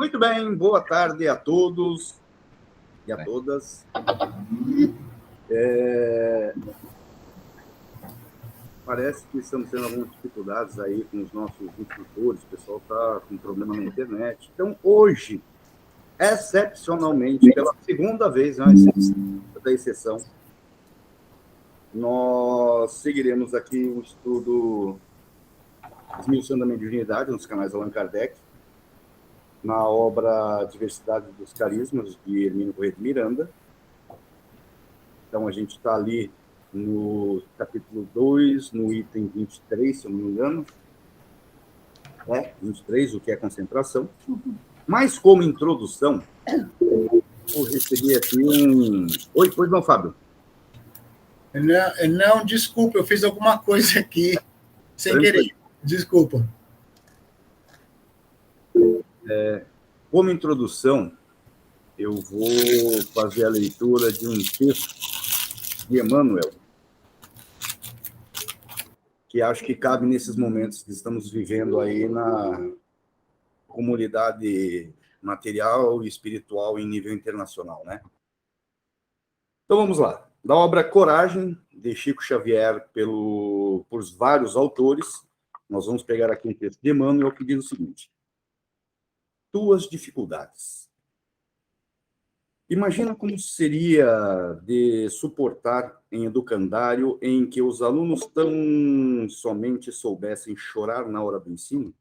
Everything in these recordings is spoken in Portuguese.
Muito bem, boa tarde a todos e a todas. Parece que estamos tendo algumas dificuldades aí com os nossos instrutores, o pessoal está com problema na internet. Então, hoje, excepcionalmente, pela segunda vez, da exceção, nós seguiremos aqui o estudo Esmiuçando a Mediunidade, nos canais Allan Kardec, na obra Diversidade dos Carismas, de Hermínio Corrêa de Miranda. Então, a gente está ali no capítulo 2, no item 23, se eu não me engano. 23, o que é concentração. Mas, como introdução, eu recebi aqui um... Oi, pois não, Fábio? Não, desculpa, eu fiz alguma coisa aqui sem querer. Desculpa. Como introdução, eu vou fazer a leitura de um texto de Emmanuel, que acho que cabe nesses momentos que estamos vivendo aí na comunidade material e espiritual em nível internacional, né? Então, vamos lá. Da obra Coragem, de Chico Xavier, por vários autores, nós vamos pegar aqui um texto de Emmanuel que diz o seguinte: tuas dificuldades. Imagina como seria de suportar em educandário em que os alunos tão somente soubessem chorar na hora do ensino?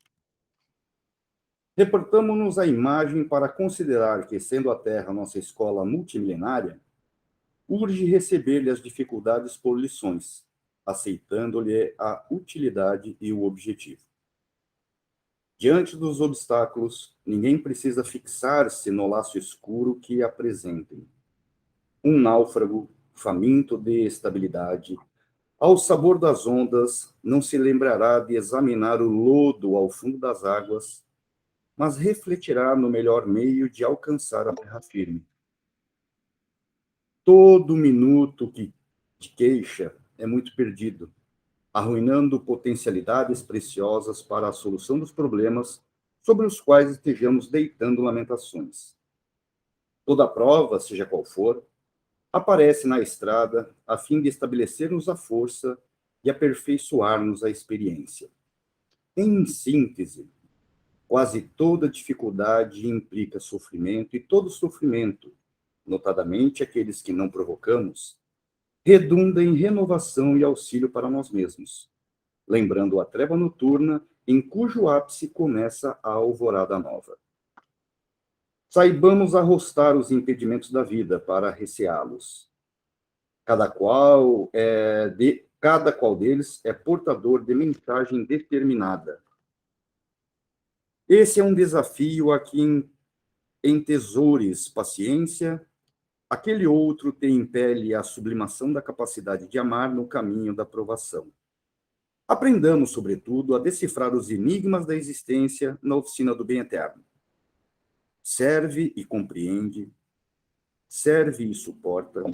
Reportamo-nos à imagem para considerar que, sendo a Terra nossa escola multimilenária, urge receber-lhe as dificuldades por lições, aceitando-lhe a utilidade e o objetivo. Diante dos obstáculos, ninguém precisa fixar-se no laço escuro que apresentem. Um náufrago, faminto de estabilidade, ao sabor das ondas, não se lembrará de examinar o lodo ao fundo das águas, mas refletirá no melhor meio de alcançar a terra firme. Todo minuto de queixa é muito perdido, arruinando potencialidades preciosas para a solução dos problemas sobre os quais estejamos deitando lamentações. Toda prova, seja qual for, aparece na estrada a fim de estabelecer-nos a força e aperfeiçoar-nos a experiência. Em síntese, quase toda dificuldade implica sofrimento, e todo sofrimento, notadamente aqueles que não provocamos, redunda em renovação e auxílio para nós mesmos, lembrando a treva noturna em cujo ápice começa a alvorada nova. Saibamos arrostar os impedimentos da vida para receá-los. Cada qual deles é portador de mensagem determinada. Esse é um desafio a quem entesoures paciência, aquele outro te impele a sublimação da capacidade de amar no caminho da provação. Aprendamos, sobretudo, a decifrar os enigmas da existência na oficina do bem eterno. Serve e compreende, serve e suporta,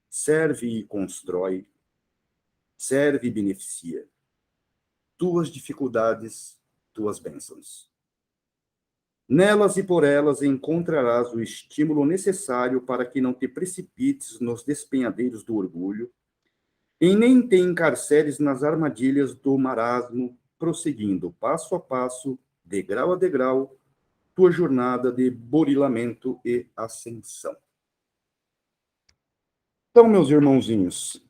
serve e constrói, serve e beneficia. Tuas dificuldades, tuas bênçãos. Nelas e por elas encontrarás o estímulo necessário para que não te precipites nos despenhadeiros do orgulho, e nem te encarceres nas armadilhas do marasmo, prosseguindo passo a passo, degrau a degrau, tua jornada de burilamento e ascensão. Então, meus irmãozinhos,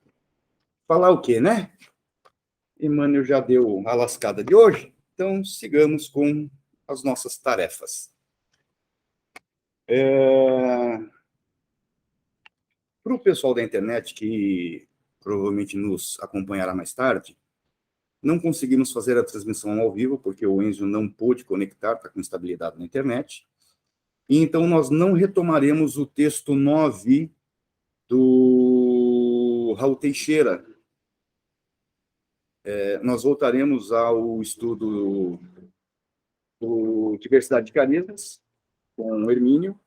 falar o quê, né? Emmanuel já deu a lascada de hoje, então sigamos com as nossas tarefas. Para o pessoal da internet, que provavelmente nos acompanhará mais tarde, não conseguimos fazer a transmissão ao vivo, porque o Enzo não pôde conectar, está com instabilidade na internet. E então nós não retomaremos o texto 9 do Raul Teixeira. Nós voltaremos ao estudo do Diversidade de Carismas, com o Hermínio,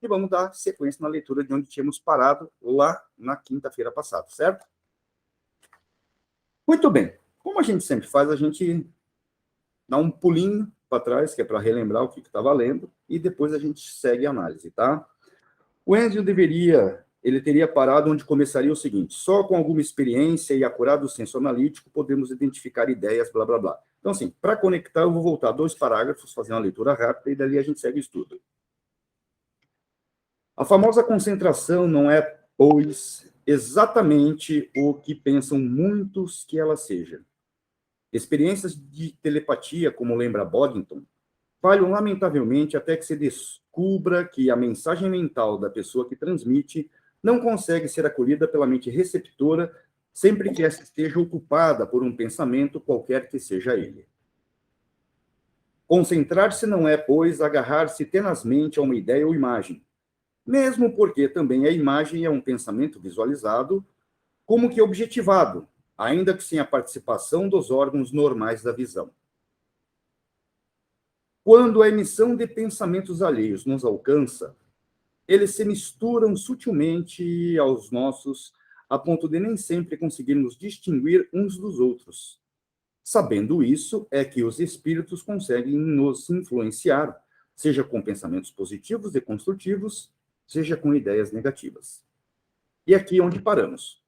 e vamos dar sequência na leitura de onde tínhamos parado lá na quinta-feira passada, certo? Muito bem. Como a gente sempre faz, a gente dá um pulinho para trás, que é para relembrar o que estava lendo, e depois a gente segue a análise, tá? O Enzo ele teria parado onde começaria o seguinte: só com alguma experiência e acurado senso analítico podemos identificar ideias, blá, blá, blá. Então, assim, para conectar, eu vou voltar 2 parágrafos, fazer uma leitura rápida, e dali a gente segue o estudo. A famosa concentração não é, pois, exatamente o que pensam muitos que ela seja. Experiências de telepatia, como lembra Boddington, falham lamentavelmente até que se descubra que a mensagem mental da pessoa que transmite não consegue ser acolhida pela mente receptora sempre que essa esteja ocupada por um pensamento qualquer que seja ele. Concentrar-se não é, pois, agarrar-se tenazmente a uma ideia ou imagem, mesmo porque também a imagem é um pensamento visualizado, como que objetivado, ainda que sem a participação dos órgãos normais da visão. Quando a emissão de pensamentos alheios nos alcança, eles se misturam sutilmente aos nossos, a ponto de nem sempre conseguirmos distinguir uns dos outros. Sabendo isso, é que os espíritos conseguem nos influenciar, seja com pensamentos positivos e construtivos, seja com ideias negativas. E aqui é onde paramos.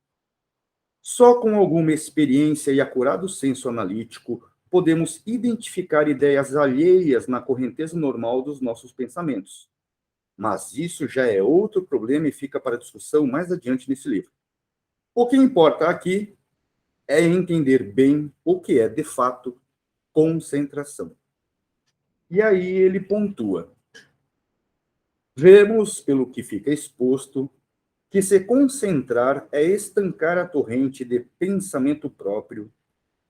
Só com alguma experiência e acurado senso analítico podemos identificar ideias alheias na correnteza normal dos nossos pensamentos. Mas isso já é outro problema e fica para discussão mais adiante nesse livro. O que importa aqui é entender bem o que é, de fato, concentração. E aí ele pontua: vemos, pelo que fica exposto, que se concentrar é estancar a torrente de pensamento próprio,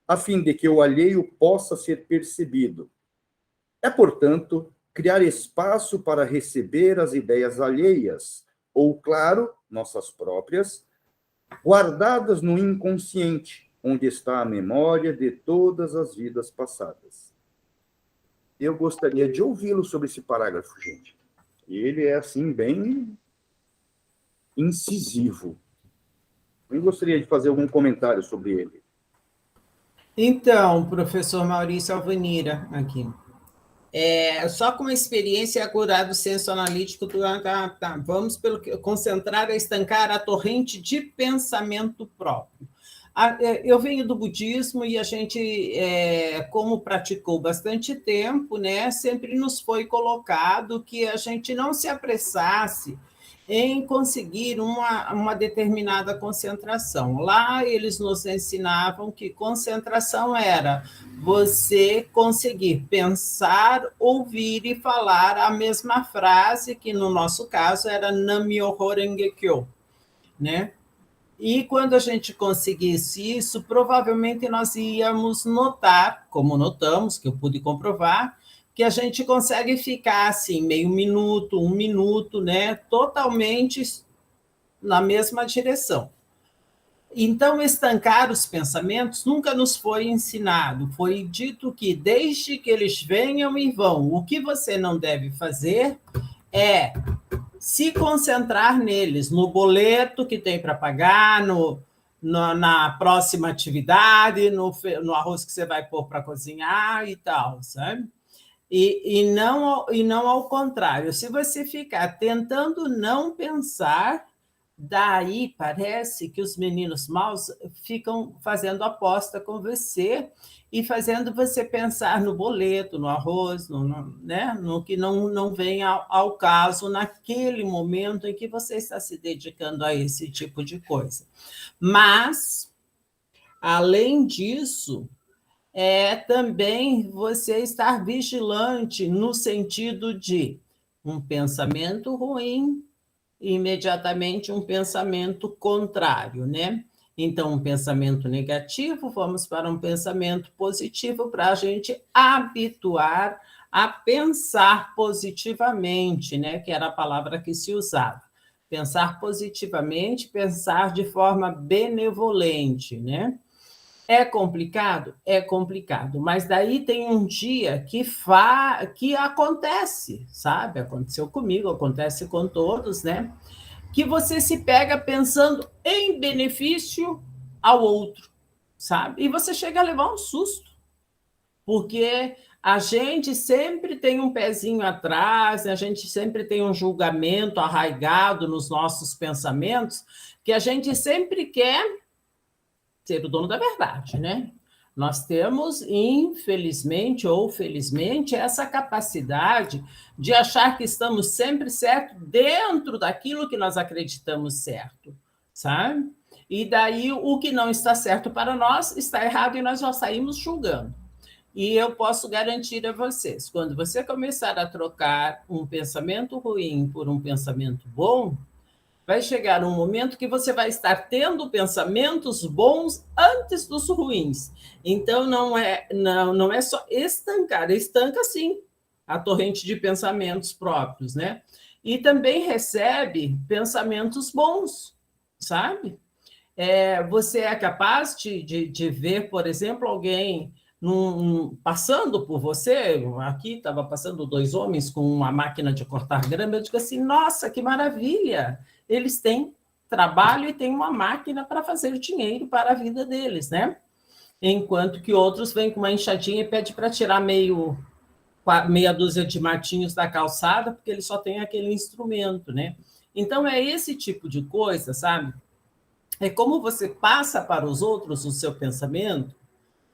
a fim de que o alheio possa ser percebido. É, portanto, criar espaço para receber as ideias alheias, ou, claro, nossas próprias, guardadas no inconsciente, onde está a memória de todas as vidas passadas. Eu gostaria de ouvi-lo sobre esse parágrafo, gente. Ele é, assim, bem incisivo. Eu gostaria de fazer algum comentário sobre ele. Então, professor Maurício Alvanira, aqui. Só com a experiência e acurado senso analítico, vamos concentrar a estancar a torrente de pensamento próprio. Eu venho do budismo e a gente, como praticou bastante tempo, né, sempre nos foi colocado que a gente não se apressasse em conseguir uma determinada concentração. Lá eles nos ensinavam que concentração era você conseguir pensar, ouvir e falar a mesma frase, que no nosso caso era Nam-myoho Renge Kyo, né? E quando a gente conseguisse isso, provavelmente nós íamos notar, como notamos, que eu pude comprovar, que a gente consegue ficar assim, meio minuto, 1 minuto, né, totalmente na mesma direção. Então, estancar os pensamentos nunca nos foi ensinado. Foi dito que, desde que eles venham e vão, o que você não deve fazer é se concentrar neles, no boleto que tem para pagar, na próxima atividade, no arroz que você vai pôr para cozinhar e tal, sabe? E não ao contrário. Se você ficar tentando não pensar, daí parece que os meninos maus ficam fazendo aposta com você e fazendo você pensar no boleto, no arroz, né? No que não vem ao caso naquele momento em que você está se dedicando a esse tipo de coisa. Mas, além disso, também você estar vigilante no sentido de um pensamento ruim, imediatamente um pensamento contrário, né? Então, um pensamento negativo, vamos para um pensamento positivo para a gente habituar a pensar positivamente, né? Que era a palavra que se usava. Pensar positivamente, pensar de forma benevolente, né? É complicado? É complicado, mas daí tem um dia que acontece, sabe? Aconteceu comigo, acontece com todos, né? Que você se pega pensando em benefício ao outro, sabe? E você chega a levar um susto, porque A gente sempre tem um pezinho atrás, a gente sempre tem um julgamento arraigado nos nossos pensamentos, que a gente sempre quer ser o dono da verdade, né? Nós temos, infelizmente ou felizmente, essa capacidade de achar que estamos sempre certo dentro daquilo que nós acreditamos certo, sabe? E daí o que não está certo para nós está errado e nós já saímos julgando. E eu posso garantir a vocês, quando você começar a trocar um pensamento ruim por um pensamento bom, vai chegar um momento que você vai estar tendo pensamentos bons antes dos ruins. Então, não é só estancar, estanca sim a torrente de pensamentos próprios, né? E também recebe pensamentos bons, sabe? Você é capaz de ver, por exemplo, alguém passando por você, aqui estava passando 2 homens com uma máquina de cortar grama, eu digo assim, nossa, que maravilha! Eles têm trabalho e têm uma máquina para fazer dinheiro para a vida deles, né? Enquanto que outros vêm com uma enxadinha e pedem para tirar meia dúzia de matinhos da calçada, porque eles só têm aquele instrumento, né? Então, é esse tipo de coisa, sabe? É como você passa para os outros o seu pensamento,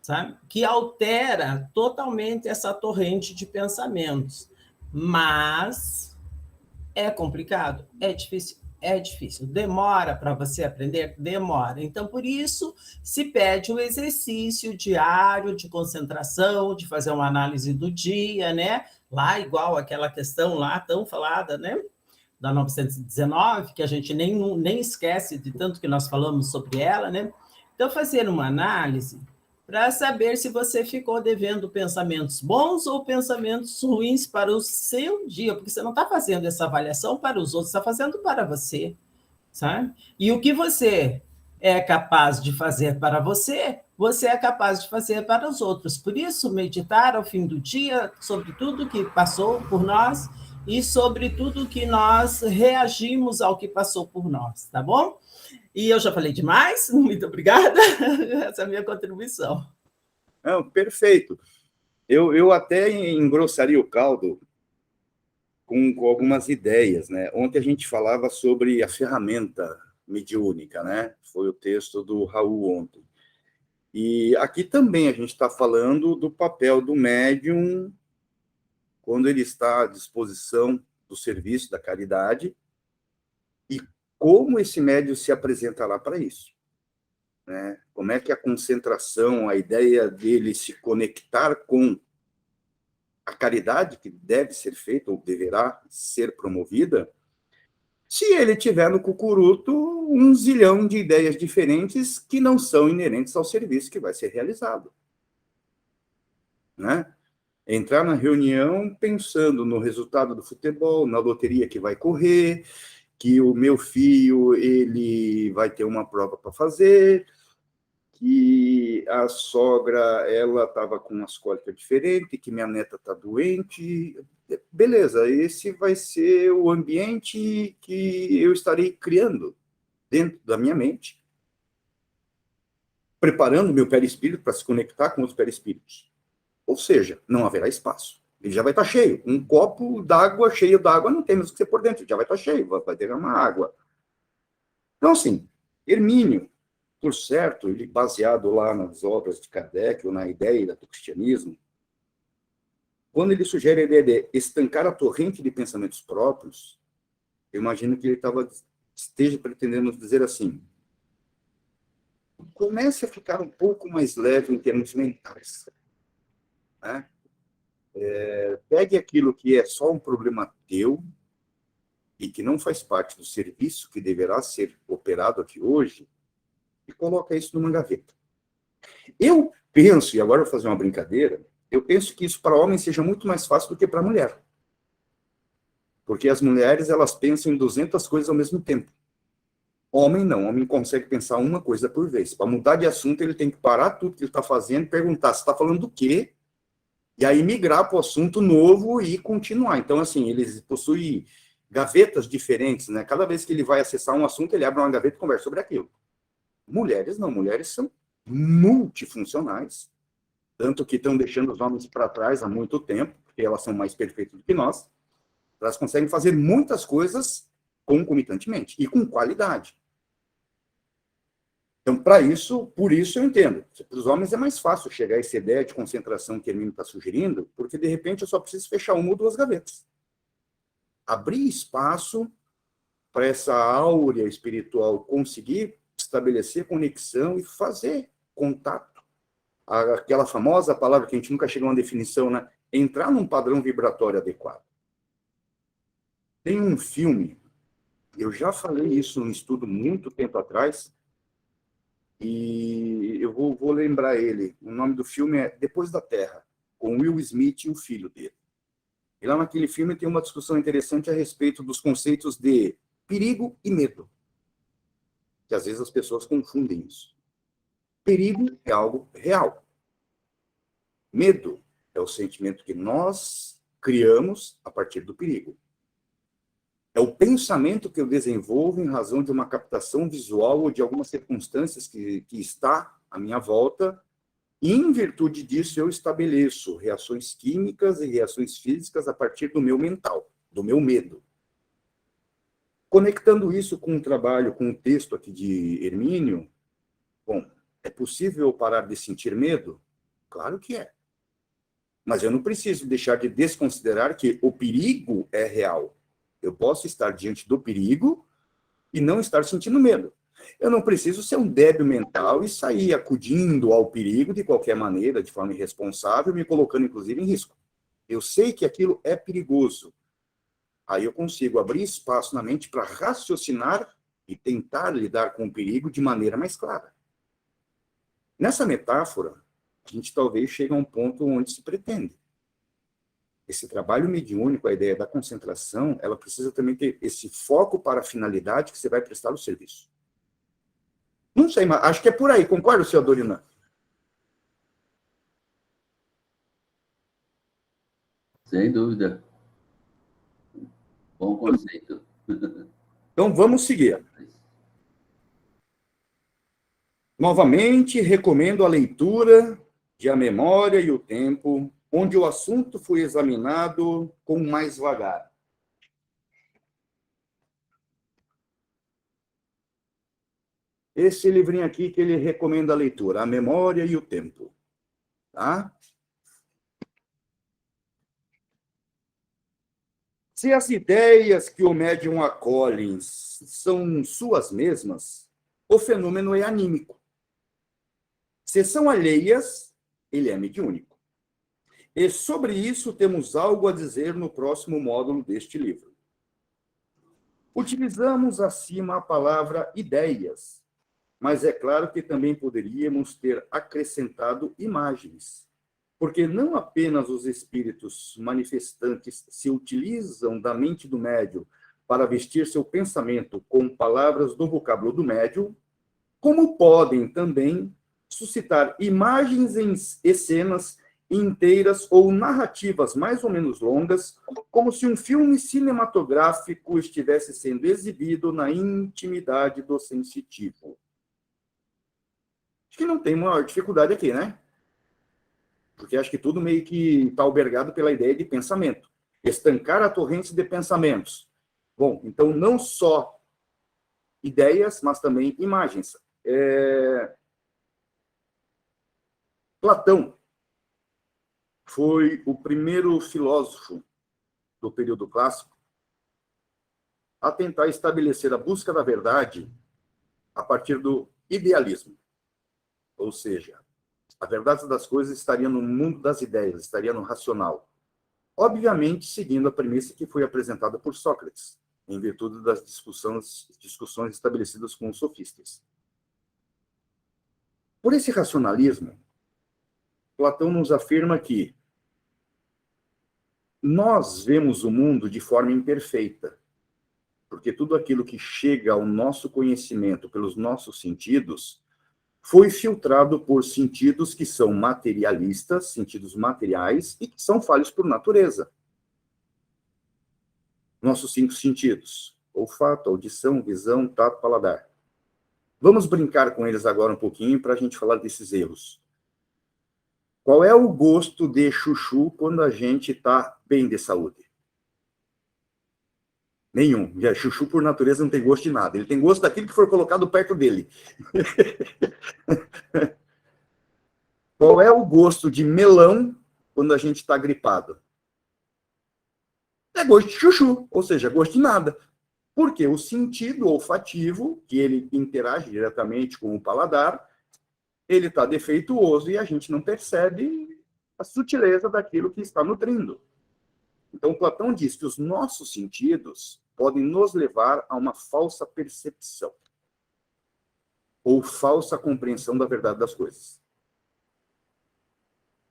sabe? Que altera totalmente essa torrente de pensamentos. Mas é complicado, é difícil. Demora para você aprender? Demora. Então, por isso, se pede um exercício diário de concentração, de fazer uma análise do dia, né? Lá, igual aquela questão lá tão falada, né? Da 919, que a gente nem esquece de tanto que nós falamos sobre ela, né? Então, fazer uma análise para saber se você ficou devendo pensamentos bons ou pensamentos ruins para o seu dia, porque você não está fazendo essa avaliação para os outros, está fazendo para você, sabe? E o que você é capaz de fazer para você, você é capaz de fazer para os outros. Por isso, meditar ao fim do dia sobre tudo que passou por nós e sobre tudo que nós reagimos ao que passou por nós, tá bom? E eu já falei demais, muito obrigada, essa é a minha contribuição. Não, perfeito. Eu até engrossaria o caldo com algumas ideias, né? Ontem a gente falava sobre a ferramenta mediúnica, né? Foi o texto do Raul ontem. E aqui também a gente está falando do papel do médium quando ele está à disposição do serviço da caridade e como esse médium se apresentará para isso, né? Como é que a concentração, a ideia dele se conectar com a caridade que deve ser feita ou deverá ser promovida, se ele tiver no cucuruto 1 zilhão de ideias diferentes que não são inerentes ao serviço que vai ser realizado, né? Entrar na reunião pensando no resultado do futebol, na loteria que vai correr, que o meu filho ele vai ter uma prova para fazer, que a sogra ela estava com umas cólicas diferentes, que minha neta está doente. Beleza, esse vai ser o ambiente que eu estarei criando dentro da minha mente, preparando meu perispírito para se conectar com os perispíritos. Ou seja, não haverá espaço. Ele já vai estar cheio. Um copo d'água cheio d'água não tem mais o que ser por dentro, já vai estar cheio, vai derramar água. Então, assim, Hermínio, por certo, ele baseado lá nas obras de Kardec, ou na ideia do cristianismo, quando ele sugere a ideia de estancar a torrente de pensamentos próprios, eu imagino que ele esteja pretendendo dizer assim, comece a ficar um pouco mais leve em termos mentais, né? Pegue aquilo que é só um problema teu e que não faz parte do serviço que deverá ser operado aqui hoje e coloca isso numa gaveta. Eu penso, e agora eu vou fazer uma brincadeira, eu penso que isso para homem seja muito mais fácil do que para mulher. Porque as mulheres, elas pensam em 200 coisas ao mesmo tempo. Homem não, homem consegue pensar uma coisa por vez. Para mudar de assunto, ele tem que parar tudo que ele está fazendo e perguntar se está falando do quê, e aí migrar para o assunto novo e continuar. Então, assim, eles possuem gavetas diferentes, né? Cada vez que ele vai acessar um assunto, ele abre uma gaveta e conversa sobre aquilo. Mulheres não, mulheres são multifuncionais. tanto que estão deixando os homens para trás há muito tempo, porque elas são mais perfeitas do que nós. Elas conseguem fazer muitas coisas concomitantemente e com qualidade. Então, por isso eu entendo. Para os homens é mais fácil chegar a essa ideia de concentração que o Hermínio está sugerindo, porque, de repente, eu só preciso fechar uma ou duas gavetas. Abrir espaço para essa áurea espiritual conseguir estabelecer conexão e fazer contato. Aquela famosa palavra que a gente nunca chegou a uma definição, né? Entrar num padrão vibratório adequado. Tem um filme, eu já falei isso num estudo muito tempo atrás, e eu vou lembrar ele. O nome do filme é Depois da Terra, com Will Smith e o filho dele. E lá naquele filme tem uma discussão interessante a respeito dos conceitos de perigo e medo. Que às vezes as pessoas confundem isso. Perigo é algo real. Medo é o sentimento que nós criamos a partir do perigo. É o pensamento que eu desenvolvo em razão de uma captação visual ou de algumas circunstâncias que está à minha volta, e em virtude disso eu estabeleço reações químicas e reações físicas a partir do meu mental, do meu medo. Conectando isso com o trabalho, com o texto aqui de Hermínio, bom, é possível parar de sentir medo? Claro que é. Mas eu não preciso deixar de desconsiderar que o perigo é real. Eu posso estar diante do perigo e não estar sentindo medo. Eu não preciso ser um débil mental e sair acudindo ao perigo de qualquer maneira, de forma irresponsável, me colocando, inclusive, em risco. Eu sei que aquilo é perigoso. Aí eu consigo abrir espaço na mente para raciocinar e tentar lidar com o perigo de maneira mais clara. Nessa metáfora, a gente talvez chegue a um ponto onde se pretende. Esse trabalho mediúnico, a ideia da concentração, ela precisa também ter esse foco para a finalidade que você vai prestar o serviço. Não sei, mas acho que é por aí. Concorda, senhor Dorinan? Sem dúvida. Bom conceito. Então, vamos seguir. Novamente, recomendo a leitura de A Memória e o Tempo, onde o assunto foi examinado com mais vagar. Esse livrinho aqui que ele recomenda a leitura, A Memória e o Tempo. Tá? Se as ideias que o médium acolhe são suas mesmas, o fenômeno é anímico. Se são alheias, ele é mediúnico. E sobre isso temos algo a dizer no próximo módulo deste livro. Utilizamos acima a palavra ideias, mas é claro que também poderíamos ter acrescentado imagens, porque não apenas os espíritos manifestantes se utilizam da mente do médium para vestir seu pensamento com palavras do vocábulo do médium, como podem também suscitar imagens e cenas inteiras ou narrativas mais ou menos longas, como se um filme cinematográfico estivesse sendo exibido na intimidade do sensitivo. Acho que não tem maior dificuldade aqui, né? Porque acho que tudo meio que está albergado pela ideia de pensamento. Estancar a torrente de pensamentos. Bom, então não só ideias, mas também imagens. Platão foi o primeiro filósofo do período clássico a tentar estabelecer a busca da verdade a partir do idealismo. Ou seja, a verdade das coisas estaria no mundo das ideias, estaria no racional. Obviamente, seguindo a premissa que foi apresentada por Sócrates, em virtude das discussões estabelecidas com os sofistas. Por esse racionalismo, Platão nos afirma que nós vemos o mundo de forma imperfeita, porque tudo aquilo que chega ao nosso conhecimento pelos nossos sentidos foi filtrado por sentidos que são materialistas, sentidos materiais, e que são falhos por natureza. Nossos 5 sentidos: olfato, audição, visão, tato, paladar. Vamos brincar com eles agora um pouquinho para a gente falar desses erros. Qual é o gosto de chuchu quando a gente está bem de saúde? Nenhum. Já chuchu, por natureza, não tem gosto de nada. Ele tem gosto daquilo que for colocado perto dele. Qual é o gosto de melão quando a gente está gripado? É gosto de chuchu, ou seja, gosto de nada. Porque o sentido olfativo, que ele interage diretamente com o paladar, ele está defeituoso e a gente não percebe a sutileza daquilo que está nutrindo. Então, Platão diz que os nossos sentidos podem nos levar a uma falsa percepção ou falsa compreensão da verdade das coisas.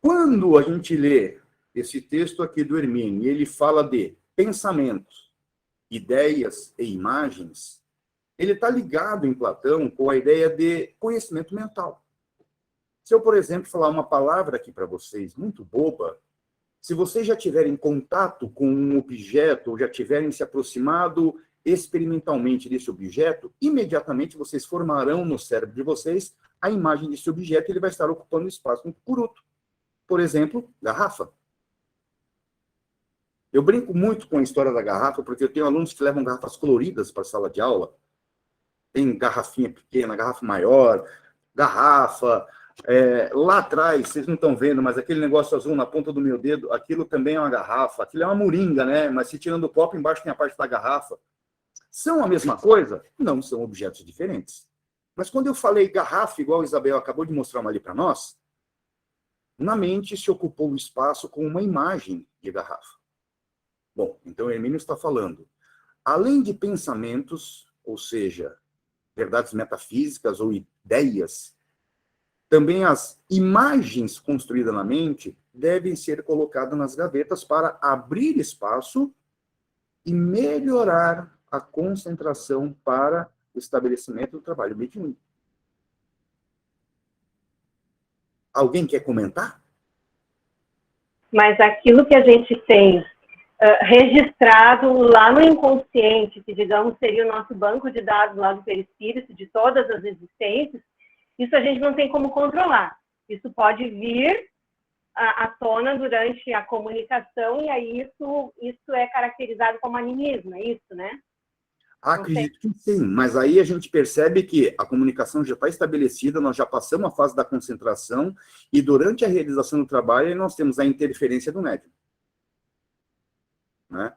Quando a gente lê esse texto aqui do Hermínio, ele fala de pensamentos, ideias e imagens, ele está ligado em Platão com a ideia de conhecimento mental. Se eu, por exemplo, falar uma palavra aqui para vocês, muito boba, se vocês já tiverem contato com um objeto, ou já tiverem se aproximado experimentalmente desse objeto, imediatamente vocês formarão no cérebro de vocês a imagem desse objeto, e ele vai estar ocupando espaço por outro. Por exemplo, garrafa. Eu brinco muito com a história da garrafa, porque eu tenho alunos que levam garrafas coloridas para a sala de aula. Tem garrafinha pequena, garrafa maior, garrafa... lá atrás, vocês não estão vendo, mas aquele negócio azul na ponta do meu dedo, aquilo também é uma garrafa, aquilo é uma moringa, né? Mas se tirando o copo, embaixo tem a parte da garrafa. São a mesma coisa? Não, são objetos diferentes. Mas quando eu falei garrafa, igual a Isabel acabou de mostrar uma ali para nós, na mente se ocupou o espaço com uma imagem de garrafa. Bom, então Hermínio está falando, além de pensamentos, ou seja, verdades metafísicas ou ideias, também as imagens construídas na mente devem ser colocadas nas gavetas para abrir espaço e melhorar a concentração para o estabelecimento do trabalho mediúnico. Alguém quer comentar? Mas aquilo que a gente tem registrado lá no inconsciente, que, digamos, seria o nosso banco de dados lá do perispírito, de todas as existências, isso a gente não tem como controlar. Isso pode vir à tona durante a comunicação, e aí isso é caracterizado como animismo, é isso, né? Acredito que sim, mas aí a gente percebe que a comunicação já está estabelecida, nós já passamos a fase da concentração, e durante a realização do trabalho nós temos a interferência do médium. Né?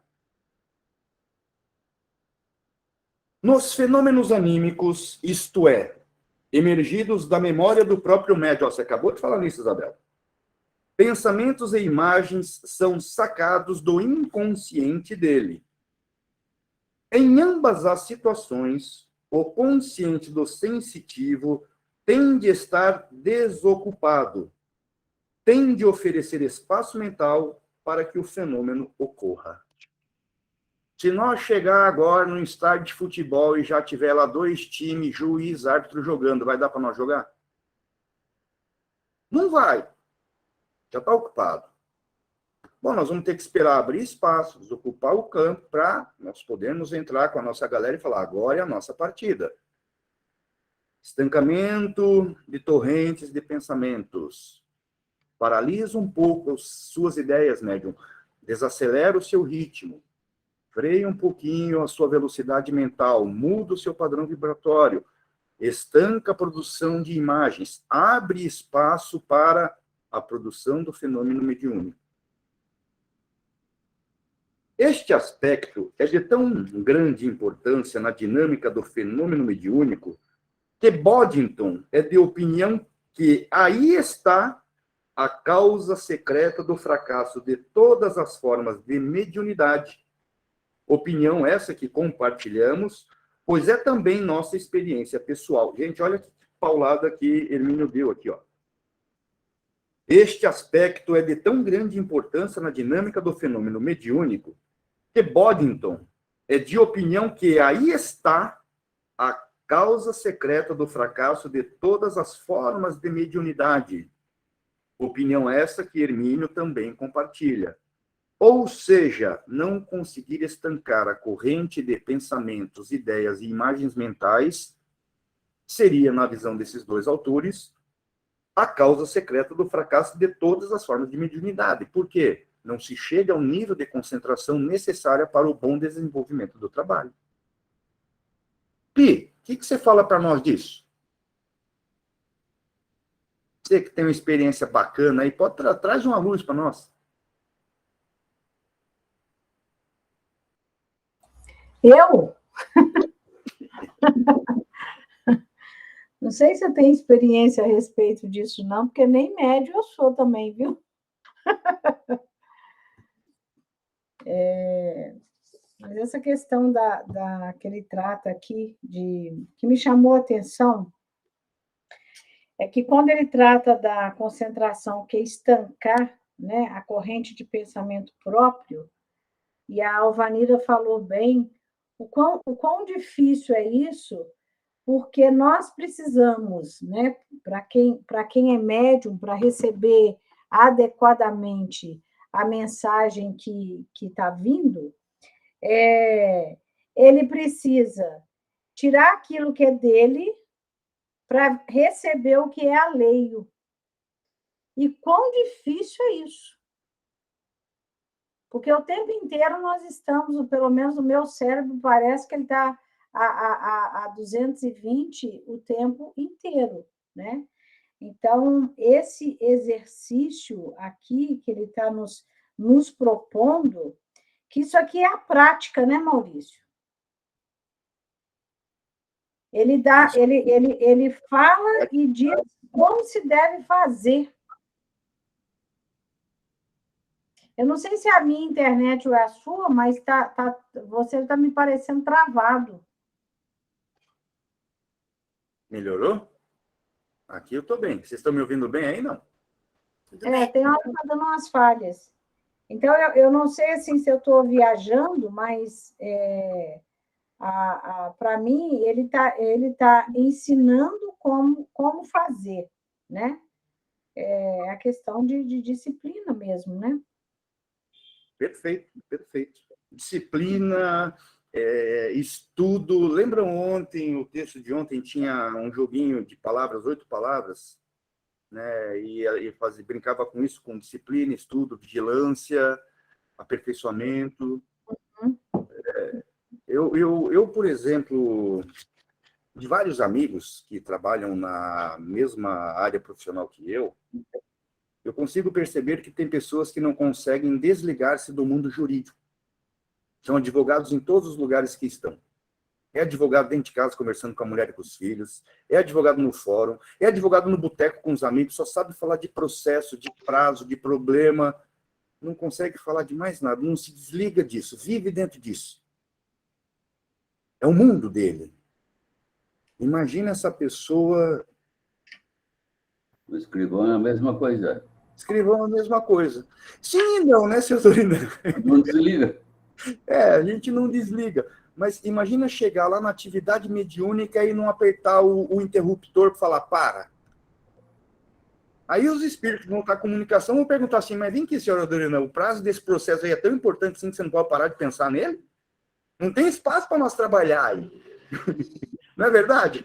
Nos fenômenos anímicos, isto é, emergidos da memória do próprio médium. Você acabou de falar nisso, Isabel. Pensamentos e imagens são sacados do inconsciente dele. Em ambas as situações, o consciente do sensitivo tem de estar desocupado, tem de oferecer espaço mental para que o fenômeno ocorra. Se nós chegar agora num estádio de futebol e já tiver lá 2 times, juiz, árbitro jogando, vai dar para nós jogar? Não vai. Já está ocupado. Bom, nós vamos ter que esperar abrir espaço, desocupar o campo para nós podermos entrar com a nossa galera e falar, agora é a nossa partida. Estancamento de torrentes de pensamentos. Paralisa um pouco as suas ideias, médium. Desacelera o seu ritmo. Freia um pouquinho a sua velocidade mental, muda o seu padrão vibratório, estanca a produção de imagens, abre espaço para a produção do fenômeno mediúnico. Este aspecto é de tão grande importância na dinâmica do fenômeno mediúnico que Boddington é de opinião que aí está a causa secreta do fracasso de todas as formas de mediunidade. Opinião essa que compartilhamos, pois é também nossa experiência pessoal. Gente, olha que paulada que Hermínio deu aqui, ó. Este aspecto é de tão grande importância na dinâmica do fenômeno mediúnico que Boddington é de opinião que aí está a causa secreta do fracasso de todas as formas de mediunidade. Opinião essa que Hermínio também compartilha. Ou seja, não conseguir estancar a corrente de pensamentos, ideias e imagens mentais seria, na visão desses 2 autores, a causa secreta do fracasso de todas as formas de mediunidade. Por quê? Não se chega ao nível de concentração necessária para o bom desenvolvimento do trabalho. Pi, o que você fala para nós disso? Você que tem uma experiência bacana aí, pode traz uma luz para nós. Eu? Não sei se eu tenho experiência a respeito disso, não, porque nem médio eu sou também, viu? Mas essa questão que ele trata aqui, que me chamou a atenção, é que quando ele trata da concentração, que é estancar, né, a corrente de pensamento próprio, e a Alvanira falou bem, o quão difícil é isso, porque nós precisamos, né, para quem é médium, para receber adequadamente a mensagem que está vindo, ele precisa tirar aquilo que é dele para receber o que é alheio. E quão difícil é isso? Porque o tempo inteiro nós estamos, pelo menos o meu cérebro, parece que ele está a 220 o tempo inteiro, né? Então, esse exercício aqui que ele está nos propondo, que isso aqui é a prática, né, Maurício? Ele fala e diz como se deve fazer. Eu não sei se é a minha internet ou é a sua, mas você está me parecendo travado. Melhorou? Aqui eu estou bem. Vocês estão me ouvindo bem aí, não? Tem hora que está dando umas falhas. Então, eu não sei assim, se eu estou viajando, mas para mim, ele tá ensinando como fazer, né? É a questão de disciplina mesmo, né? Perfeito, perfeito. Disciplina, estudo. Lembram ontem, o texto de ontem tinha um joguinho de palavras, 8 palavras, né? E brincava com isso, com disciplina, estudo, vigilância, aperfeiçoamento. Eu, por exemplo, de vários amigos que trabalham na mesma área profissional que eu consigo perceber que tem pessoas que não conseguem desligar-se do mundo jurídico. São advogados em todos os lugares que estão. É advogado dentro de casa conversando com a mulher e com os filhos, é advogado no fórum, é advogado no boteco com os amigos, só sabe falar de processo, de prazo, de problema, não consegue falar de mais nada, não se desliga disso, vive dentro disso. É o mundo dele. Imagina essa pessoa... O escrivão é a mesma coisa. Escrivão é a mesma coisa. Sim e não, né, seu Dorina? Não desliga. A gente não desliga. Mas imagina chegar lá na atividade mediúnica e não apertar o interruptor para falar, para. Aí os espíritos vão estar em comunicação, vão perguntar assim, mas vem aqui, senhora Dorina, o prazo desse processo aí é tão importante assim que você não pode parar de pensar nele? Não tem espaço para nós trabalhar aí. Não é verdade?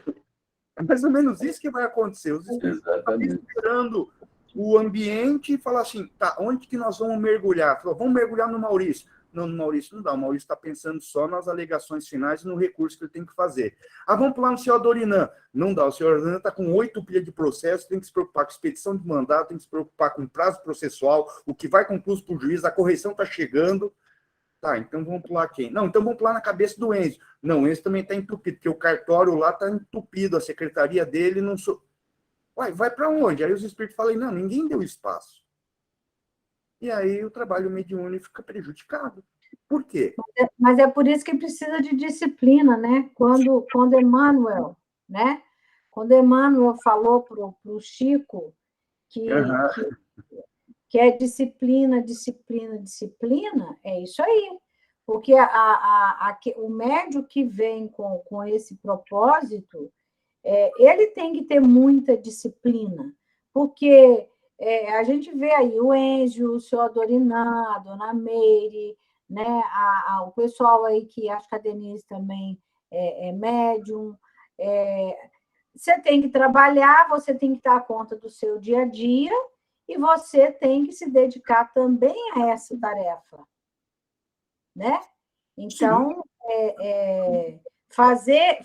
É mais ou menos isso que vai acontecer. Os espíritos estão esperando o ambiente e falar assim, tá, onde que nós vamos mergulhar? Falou, vamos mergulhar no Maurício. Não, no Maurício não dá. O Maurício está pensando só nas alegações finais e no recurso que ele tem que fazer. Vamos pular no senhor Dorinan. Não dá. O senhor Dorinan está com 8 pilhas de processo, tem que se preocupar com expedição de mandato, tem que se preocupar com prazo processual, o que vai concluso para o juiz, a correção está chegando. Tá, então vamos pular quem? Não, então vamos pular na cabeça do Enzo. Não, o Enzo também está entupido, porque o cartório lá está entupido, a secretaria dele não... Vai para onde? Aí os espíritos falam, não, ninguém deu espaço. E aí o trabalho mediúnico fica prejudicado. Por quê? Mas é por isso que precisa de disciplina, né? Quando Emmanuel, né? Quando Emmanuel falou para o Chico que é disciplina, disciplina, disciplina, é isso aí. Porque o médium que vem com esse propósito, ele tem que ter muita disciplina, porque a gente vê aí o Enzo, o senhor Dorinan, a dona Meire, né, o pessoal aí que acho que a Denise também é médium, você tem que trabalhar, você tem que dar conta do seu dia a dia e você tem que se dedicar também a essa tarefa, né? Então, fazer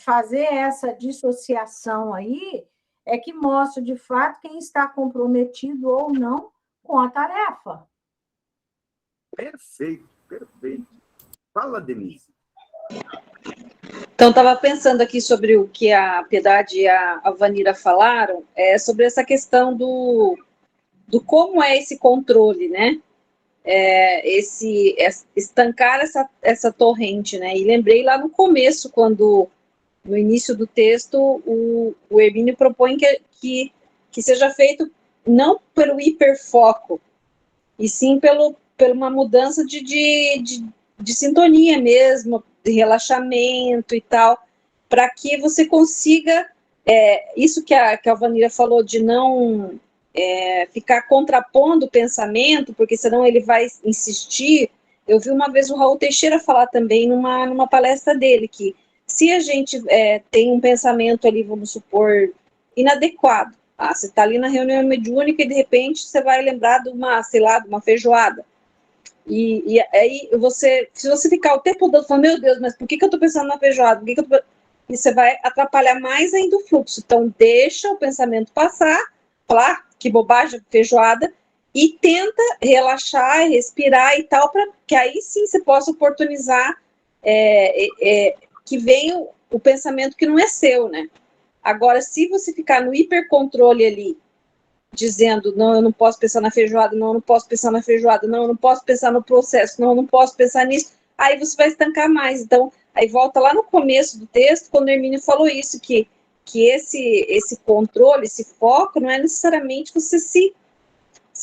essa dissociação aí é que mostra, de fato, quem está comprometido ou não com a tarefa. Perfeito, perfeito. Fala, Denise. Então, estava pensando aqui sobre o que a Piedade e a Vanira falaram, sobre essa questão do como é esse controle, né? Estancar essa torrente, né? E lembrei lá no começo, quando, no início do texto, o Hermínio propõe que seja feito não pelo hiperfoco, e sim pela uma mudança de sintonia mesmo, de relaxamento e tal, para que você consiga, isso que a Vanira falou, de não ficar contrapondo o pensamento, porque senão ele vai insistir. Eu vi uma vez o Raul Teixeira falar também numa palestra dele, que se a gente tem um pensamento ali, vamos supor, inadequado, você está ali na reunião mediúnica e de repente você vai lembrar de uma, sei lá, de uma feijoada. E aí, se você ficar o tempo todo falando, meu Deus, mas por que eu estou pensando na feijoada? E você vai atrapalhar mais ainda o fluxo. Então, deixa o pensamento passar, falar que bobagem, feijoada, e tenta relaxar, respirar e tal, para que aí sim você possa oportunizar que venha o pensamento que não é seu, né? Agora, se você ficar no hipercontrole ali, dizendo, não, eu não posso pensar na feijoada, não, eu não posso pensar na feijoada, não, eu não posso pensar no processo, não, eu não posso pensar nisso, aí você vai estancar mais. Então, aí volta lá no começo do texto, quando o Hermínio falou isso, que esse controle, esse foco, não é necessariamente você se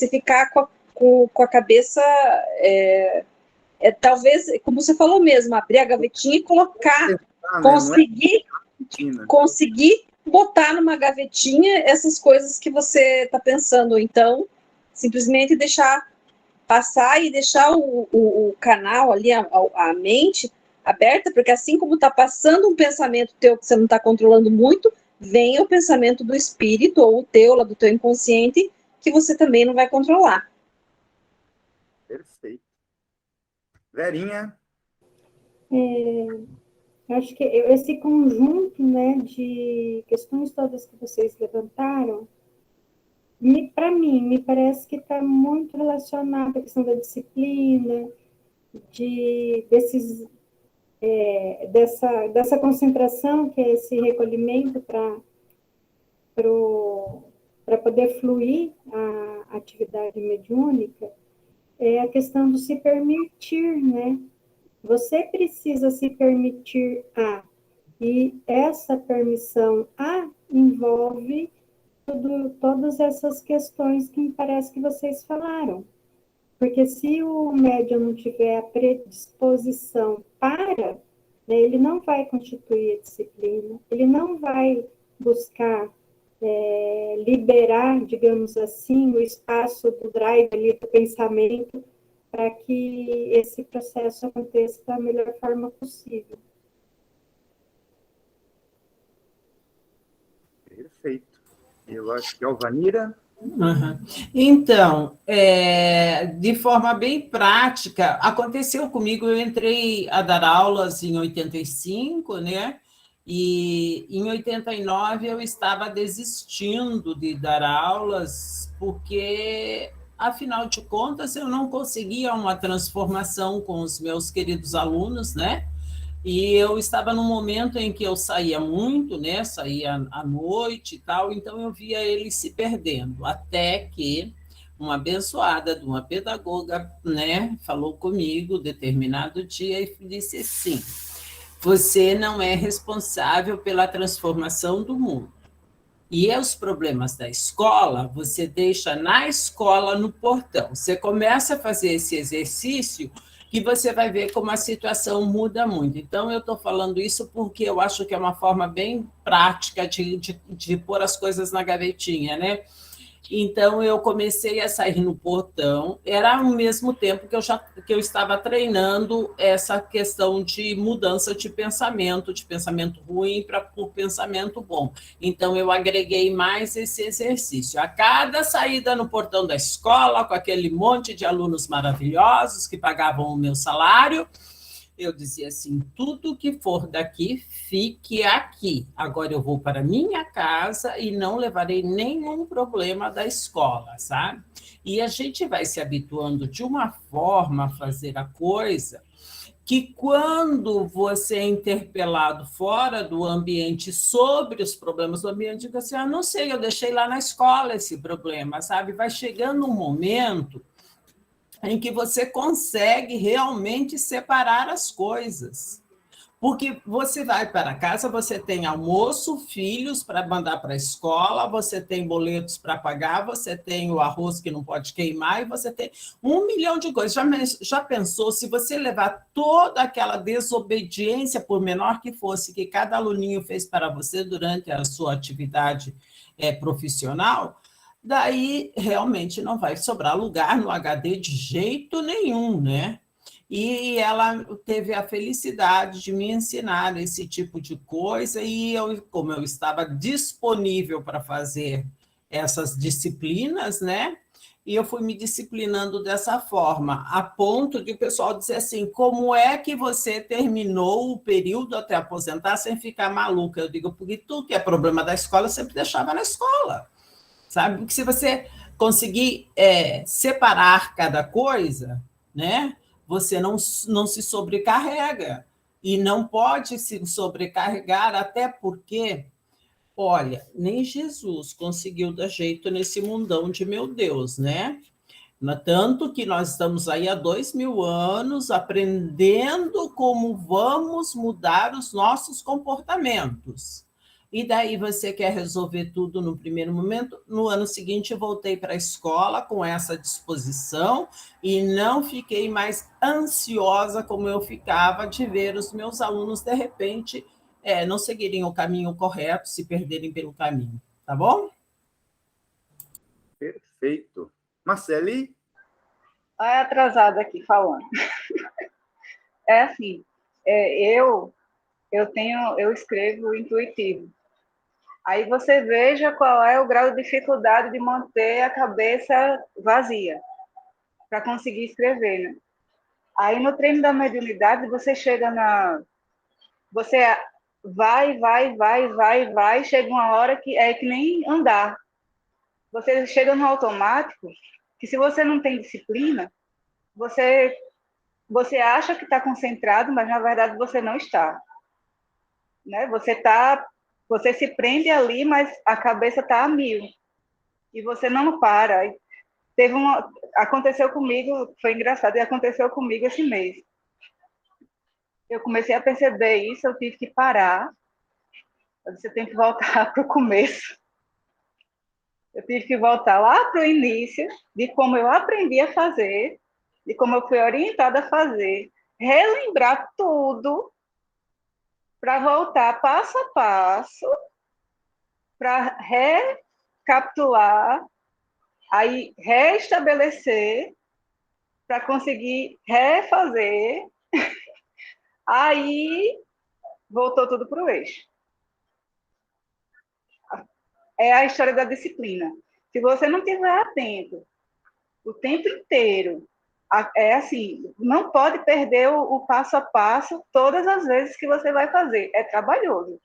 ficar com a cabeça, talvez, como você falou mesmo, abrir a gavetinha e colocar, conseguir botar numa gavetinha essas coisas que você está pensando, então, simplesmente deixar passar e deixar o canal ali, a mente aberta, porque assim como está passando um pensamento teu que você não está controlando muito, vem o pensamento do espírito, ou o teu, lá do teu inconsciente, que você também não vai controlar. Perfeito. Verinha? Acho que esse conjunto, né, de questões todas que vocês levantaram, para mim, me parece que está muito relacionado à questão da disciplina, dessa concentração, que é esse recolhimento para poder fluir a atividade mediúnica, é a questão do se permitir, né? Você precisa se permitir e essa permissão envolve todas essas questões que me parece que vocês falaram. Porque se o médium não tiver a predisposição para, né, ele não vai constituir a disciplina, ele não vai buscar liberar, digamos assim, o espaço do drive ali, do pensamento, para que esse processo aconteça da melhor forma possível. Perfeito. Eu acho que é o Vanira. Uhum. Então, de forma bem prática, aconteceu comigo, eu entrei a dar aulas em 85, né? E em 89 eu estava desistindo de dar aulas, porque, afinal de contas, eu não conseguia uma transformação com os meus queridos alunos, né? E eu estava num momento em que eu saía muito, né? Saía à noite e tal, então eu via eles se perdendo, até que uma abençoada de uma pedagoga, né, falou comigo determinado dia e disse assim: você não é responsável pela transformação do mundo. E os problemas da escola, você deixa na escola, no portão. Você começa a fazer esse exercício e você vai ver como a situação muda muito. Então, eu estou falando isso porque eu acho que é uma forma bem prática de pôr as coisas na gavetinha, né? Então, eu comecei a sair no portão, era ao mesmo tempo que eu estava treinando essa questão de mudança de pensamento ruim para o pensamento bom. Então, eu agreguei mais esse exercício. A cada saída no portão da escola, com aquele monte de alunos maravilhosos que pagavam o meu salário, eu dizia assim, tudo que for daqui, fique aqui. Agora eu vou para minha casa e não levarei nenhum problema da escola, sabe? E a gente vai se habituando de uma forma a fazer a coisa que quando você é interpelado fora do ambiente sobre os problemas do ambiente, diz assim, não sei, eu deixei lá na escola esse problema, sabe? Vai chegando um momento em que você consegue realmente separar as coisas. Porque você vai para casa, você tem almoço, filhos para mandar para a escola, você tem boletos para pagar, você tem o arroz que não pode queimar, e você tem 1 milhão de coisas. Já pensou se você levar toda aquela desobediência, por menor que fosse, que cada aluninho fez para você durante a sua atividade profissional? Daí realmente não vai sobrar lugar no HD de jeito nenhum, né? E ela teve a felicidade de me ensinar esse tipo de coisa, e eu, como eu estava disponível para fazer essas disciplinas, né? E eu fui me disciplinando dessa forma, a ponto de o pessoal dizer assim, como é que você terminou o período até aposentar sem ficar maluca? Eu digo, porque tudo que é problema da escola, eu sempre deixava na escola, sabe? Porque se você conseguir separar cada coisa, né? Você não se sobrecarrega, e não pode se sobrecarregar, até porque, olha, nem Jesus conseguiu dar jeito nesse mundão de meu Deus, né? Tanto que nós estamos aí há 2000 anos aprendendo como vamos mudar os nossos comportamentos. E daí você quer resolver tudo no primeiro momento. No ano seguinte, eu voltei para a escola com essa disposição e não fiquei mais ansiosa como eu ficava de ver os meus alunos, de repente, não seguirem o caminho correto, se perderem pelo caminho. Tá bom? Perfeito. Marcele? Olha, atrasada aqui falando. É assim, eu escrevo intuitivo. Aí você veja qual é o grau de dificuldade de manter a cabeça vazia para conseguir escrever, né? Aí no treino da mediunidade você chega você vai, chega uma hora que é que nem andar. Você chega no automático, que se você não tem disciplina, você acha que está concentrado, mas na verdade você não está, né? Você se prende ali, mas a cabeça está a mil e você não para. Aconteceu comigo, foi engraçado, e aconteceu comigo esse mês. Eu comecei a perceber isso, eu tive que parar. Você tem que voltar para o começo. Eu tive que voltar lá para o início, de como eu aprendi a fazer, de como eu fui orientada a fazer, relembrar tudo, para voltar passo a passo, para recapitular, aí restabelecer, para conseguir refazer, aí voltou tudo para o eixo. É a história da disciplina. Se você não estiver atento o tempo inteiro, assim, não pode perder o passo a passo todas as vezes que você vai fazer. É trabalhoso.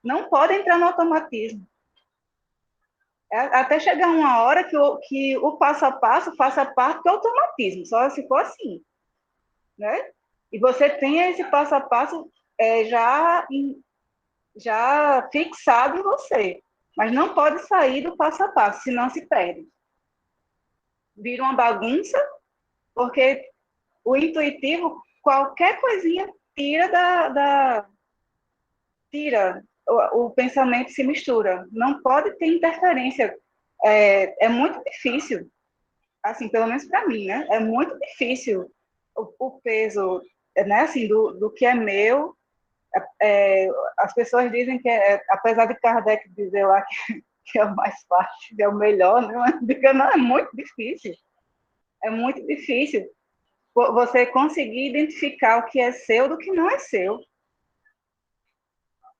Não pode entrar no automatismo. Até chegar uma hora que o passo a passo faça parte do automatismo, só se for assim, né? E você tenha esse passo a passo já fixado em você, mas não pode sair do passo a passo, senão se perde. Vira uma bagunça, porque o intuitivo, qualquer coisinha tira, o pensamento se mistura. Não pode ter interferência. É muito difícil, assim, pelo menos para mim, né? É muito difícil o peso, né? Assim, do que é meu. As pessoas dizem que, apesar de Kardec dizer lá que é o mais fácil, que é o melhor, né? Mas diga, não, é muito difícil. É muito difícil você conseguir identificar o que é seu do que não é seu.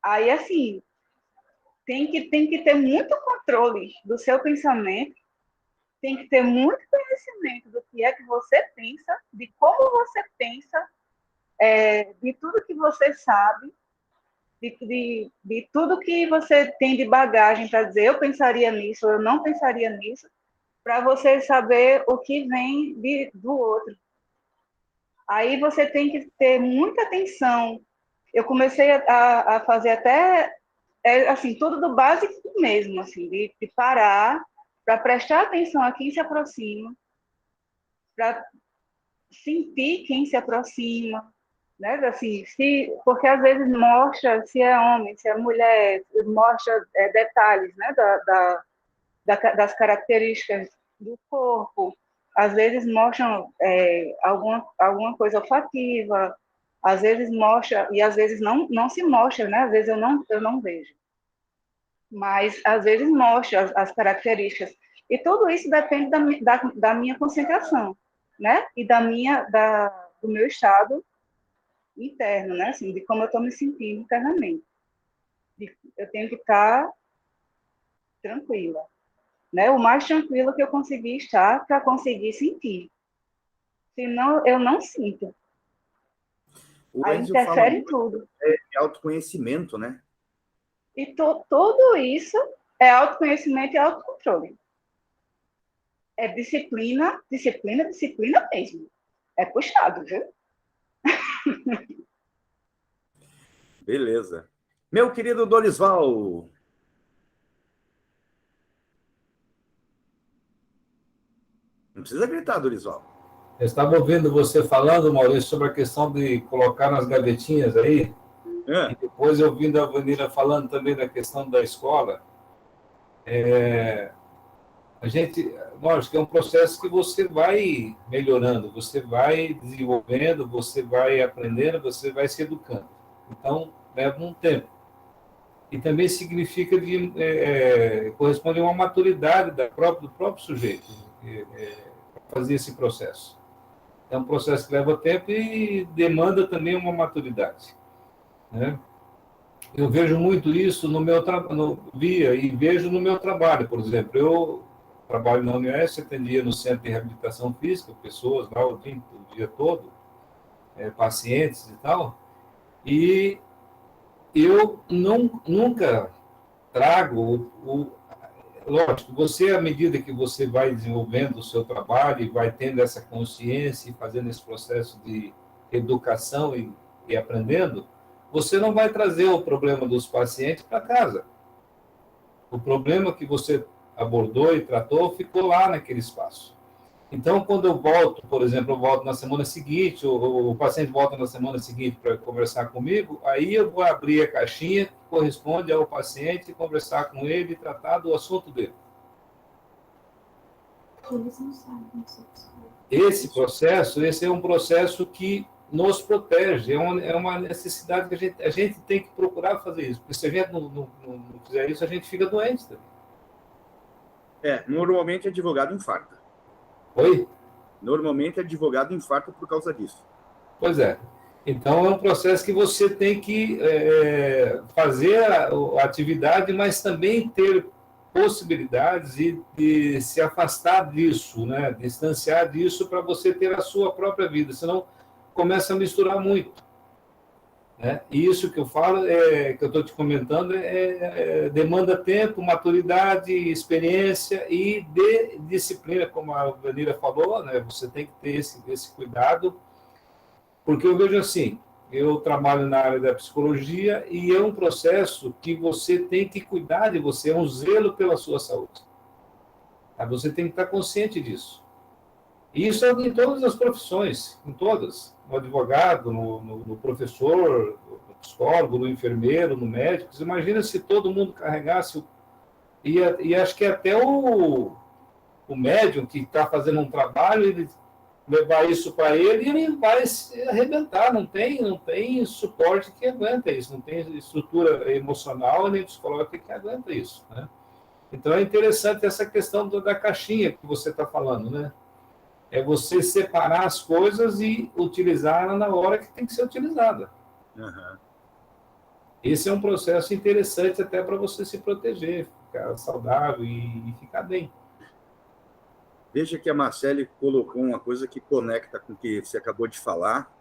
Aí, assim, tem que ter muito controle do seu pensamento, tem que ter muito conhecimento do que é que você pensa, de como você pensa, de tudo que você sabe, de tudo que você tem de bagagem para dizer eu pensaria nisso, eu não pensaria nisso, para você saber o que vem do outro. Aí você tem que ter muita atenção. Eu comecei a fazer até, assim, tudo do básico mesmo, assim, de parar, para prestar atenção a quem se aproxima, para sentir quem se aproxima, né? Assim, porque às vezes mostra se é homem, se é mulher, mostra detalhes, né? Das características do corpo, às vezes mostram alguma coisa olfativa, às vezes mostra, e às vezes não se mostra, né? Às vezes eu não vejo. Mas às vezes mostra as características. E tudo isso depende da minha concentração, né? E do meu estado interno, né? Assim, de como eu estou me sentindo internamente. Eu tenho que estar tranquila, né? O mais tranquilo que eu conseguir estar para conseguir sentir. Senão, eu não sinto. O Aí Enzo interfere em fala tudo. de autoconhecimento, né? E tudo isso é autoconhecimento e autocontrole. É disciplina mesmo. É puxado, viu? Beleza. Meu querido Dorisval. Não precisa gritar, Dorisval. Eu estava ouvindo você falando, Maurício, sobre a questão de colocar nas gavetinhas aí, e depois eu ouvindo a Vanira falando também da questão da escola. A gente, lógico, que é um processo que você vai melhorando, você vai desenvolvendo, você vai aprendendo, você vai se educando. Então, leva um tempo. E também significa corresponde a uma maturidade do próprio sujeito para fazer esse processo. É um processo que leva tempo e demanda também uma maturidade, né? Eu vejo muito isso no meu e vejo no meu trabalho, por exemplo. Eu trabalho na UniOeste, atendia no Centro de Reabilitação Física, pessoas lá o dia todo, pacientes e tal, e eu nunca trago lógico, você, à medida que você vai desenvolvendo o seu trabalho e vai tendo essa consciência e fazendo esse processo de educação e aprendendo, você não vai trazer o problema dos pacientes para casa. O problema que você abordou e tratou ficou lá naquele espaço. Então, quando eu volto, por exemplo, eu volto na semana seguinte, ou o paciente volta na semana seguinte para conversar comigo, aí eu vou abrir a caixinha que corresponde ao paciente, conversar com ele e tratar do assunto dele. Esse é um processo que nos protege, é uma necessidade que a gente tem que procurar fazer isso, porque se a gente não fizer isso, a gente fica doente também. Normalmente advogado infarta. Oi? Normalmente advogado infarta por causa disso. Pois é. Então, é um processo que você tem que fazer a atividade, mas também ter possibilidades de se afastar disso, né? Distanciar disso para você ter a sua própria vida, senão começa a misturar muito. Né? E isso que eu falo, que eu estou te comentando, demanda tempo, maturidade, experiência e disciplina, como a Vanira falou, né? Você tem que ter esse cuidado, porque eu vejo assim, eu trabalho na área da psicologia e é um processo que você tem que cuidar de você, é um zelo pela sua saúde. Tá? Você tem que estar consciente disso. E isso é em todas as profissões, em todas. No advogado, no professor, no psicólogo, no enfermeiro, no médico. Você imagina se todo mundo carregasse... E acho que até o médium que está fazendo um trabalho, ele levar isso para ele, ele vai se arrebentar. Não tem suporte que aguenta isso. Não tem estrutura emocional nem psicológica que aguenta isso, né? Então, é interessante essa questão da caixinha que você está falando, né? É você separar as coisas e utilizá-la na hora que tem que ser utilizada. Uhum. Esse é um processo interessante até para você se proteger, ficar saudável e ficar bem. Veja que a Marcele colocou uma coisa que conecta com o que você acabou de falar.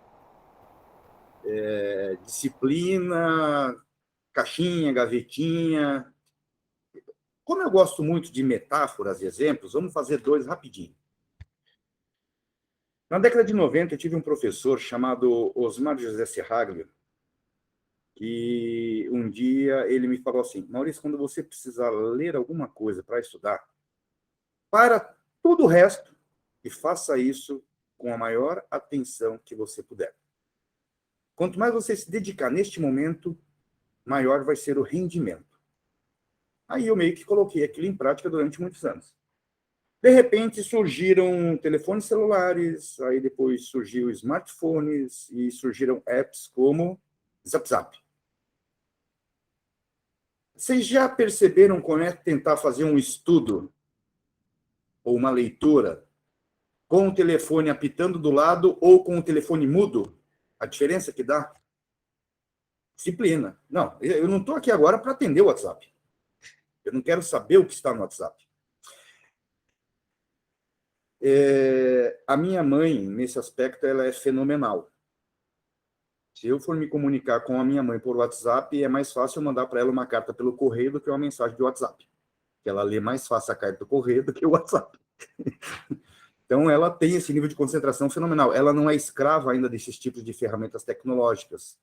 Disciplina, caixinha, gavetinha. Como eu gosto muito de metáforas e exemplos, vamos fazer 2 rapidinho. Na década de 90, eu tive um professor chamado Osmar José Serraglio, que um dia ele me falou assim: Maurício, quando você precisar ler alguma coisa para estudar, para tudo o resto e faça isso com a maior atenção que você puder. Quanto mais você se dedicar neste momento, maior vai ser o rendimento. Aí eu meio que coloquei aquilo em prática durante muitos anos. De repente surgiram telefones celulares, aí depois surgiu smartphones e surgiram apps como ZapZap. Vocês já perceberam como é tentar fazer um estudo ou uma leitura com o telefone apitando do lado ou com o telefone mudo? A diferença que dá? Disciplina. Não, eu não estou aqui agora para atender o WhatsApp. Eu não quero saber o que está no WhatsApp. A minha mãe, nesse aspecto, ela é fenomenal. Se eu for me comunicar com a minha mãe por WhatsApp, é mais fácil eu mandar para ela uma carta pelo correio do que uma mensagem de WhatsApp. Que ela lê mais fácil a carta do correio do que o WhatsApp. Então, ela tem esse nível de concentração fenomenal. Ela não é escrava ainda desses tipos de ferramentas tecnológicas.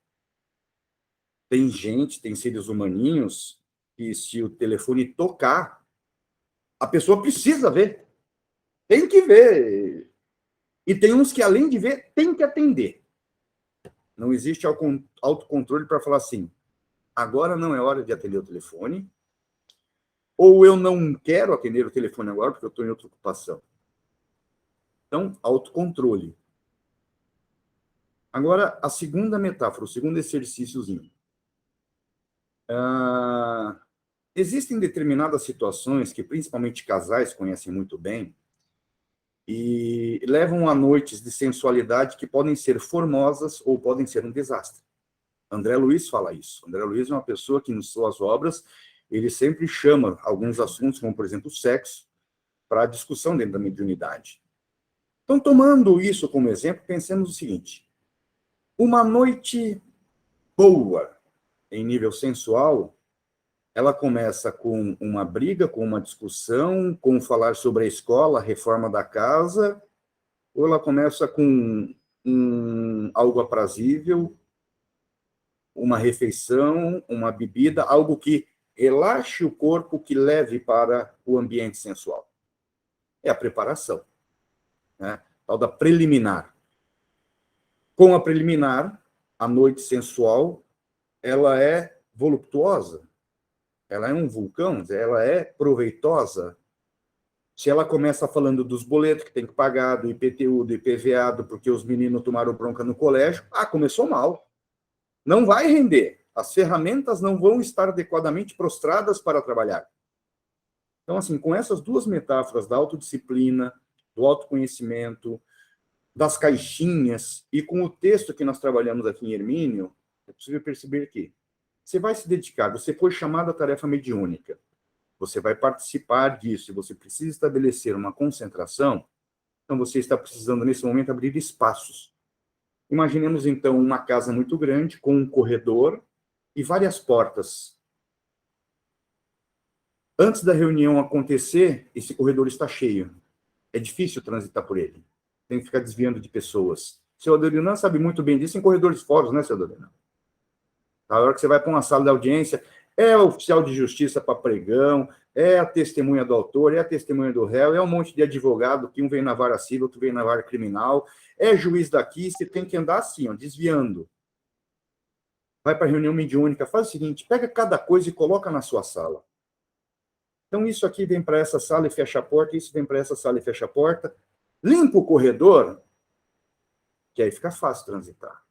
Tem gente, tem seres humaninhos, que se o telefone tocar, a pessoa precisa ver. Tem que ver. E tem uns que, além de ver, tem que atender. Não existe autocontrole para falar assim, agora não é hora de atender o telefone, ou eu não quero atender o telefone agora, porque eu estou em outra ocupação. Então, autocontrole. Agora, a segunda metáfora, o segundo exercíciozinho. Existem determinadas situações que, principalmente casais, conhecem muito bem, e levam a noites de sensualidade que podem ser formosas ou podem ser um desastre. André Luiz fala isso. André Luiz é uma pessoa que, nas suas obras, ele sempre chama alguns assuntos, como, por exemplo, o sexo, para discussão dentro da mediunidade. Então, tomando isso como exemplo, pensemos o seguinte: uma noite boa, em nível sensual, ela começa com uma briga, com uma discussão, com falar sobre a escola, a reforma da casa, ou ela começa com algo aprazível, uma refeição, uma bebida, algo que relaxe o corpo, que leve para o ambiente sensual. É a preparação, né? Tal da preliminar. Com a preliminar, a noite sensual, ela é voluptuosa, ela é um vulcão, ela é proveitosa. Se ela começa falando dos boletos que tem que pagar, do IPTU, do IPVA, porque os meninos tomaram bronca no colégio, começou mal. Não vai render. As ferramentas não vão estar adequadamente prostradas para trabalhar. Então, assim, com essas 2 metáforas da autodisciplina, do autoconhecimento, das caixinhas, e com o texto que nós trabalhamos aqui em Hermínio, é possível perceber que você vai se dedicar, você foi chamado à tarefa mediúnica, você vai participar disso, você precisa estabelecer uma concentração, então você está precisando, nesse momento, abrir espaços. Imaginemos, então, uma casa muito grande, com um corredor e várias portas. Antes da reunião acontecer, esse corredor está cheio. É difícil transitar por ele. Tem que ficar desviando de pessoas. Seu Adorinan sabe muito bem disso em corredores fóruns, né, seu Adorinan? Na hora que você vai para uma sala de audiência, é o oficial de justiça para pregão, é a testemunha do autor, é a testemunha do réu, é um monte de advogado, que um vem na vara civil, outro vem na vara criminal, é juiz daqui, você tem que andar assim, ó, desviando. Vai para a reunião mediúnica, faz o seguinte, pega cada coisa e coloca na sua sala. Então, isso aqui vem para essa sala e fecha a porta, isso vem para essa sala e fecha a porta. Limpa o corredor, que aí fica fácil transitar.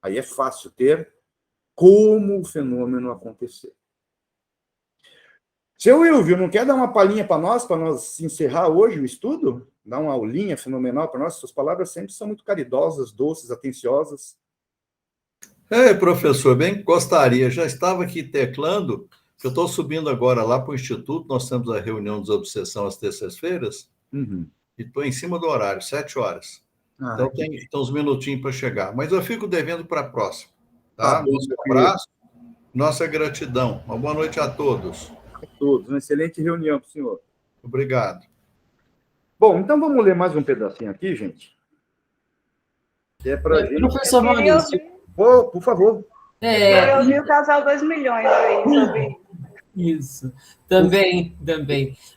Aí é fácil ter como o fenômeno acontecer. Seu Wilvio, não quer dar uma palhinha para nós encerrar hoje o estudo? Dar uma aulinha fenomenal para nós? Suas palavras sempre são muito caridosas, doces, atenciosas. Professor, bem gostaria. Já estava aqui teclando, eu estou subindo agora lá para o Instituto, nós temos a reunião de desobsessão às terças-feiras, e estou em cima do horário, 7 horas. Então tem uns minutinhos para chegar. Mas eu fico devendo para a próxima. Tá? Nosso abraço, nossa gratidão. Uma boa noite a todos. A todos. Uma excelente reunião para o senhor. Obrigado. Bom, então vamos ler mais um pedacinho aqui, gente. Que é para gente... Professor Maurício. Por favor. Eu vi o casal 2 milhões aí sobre isso. Também.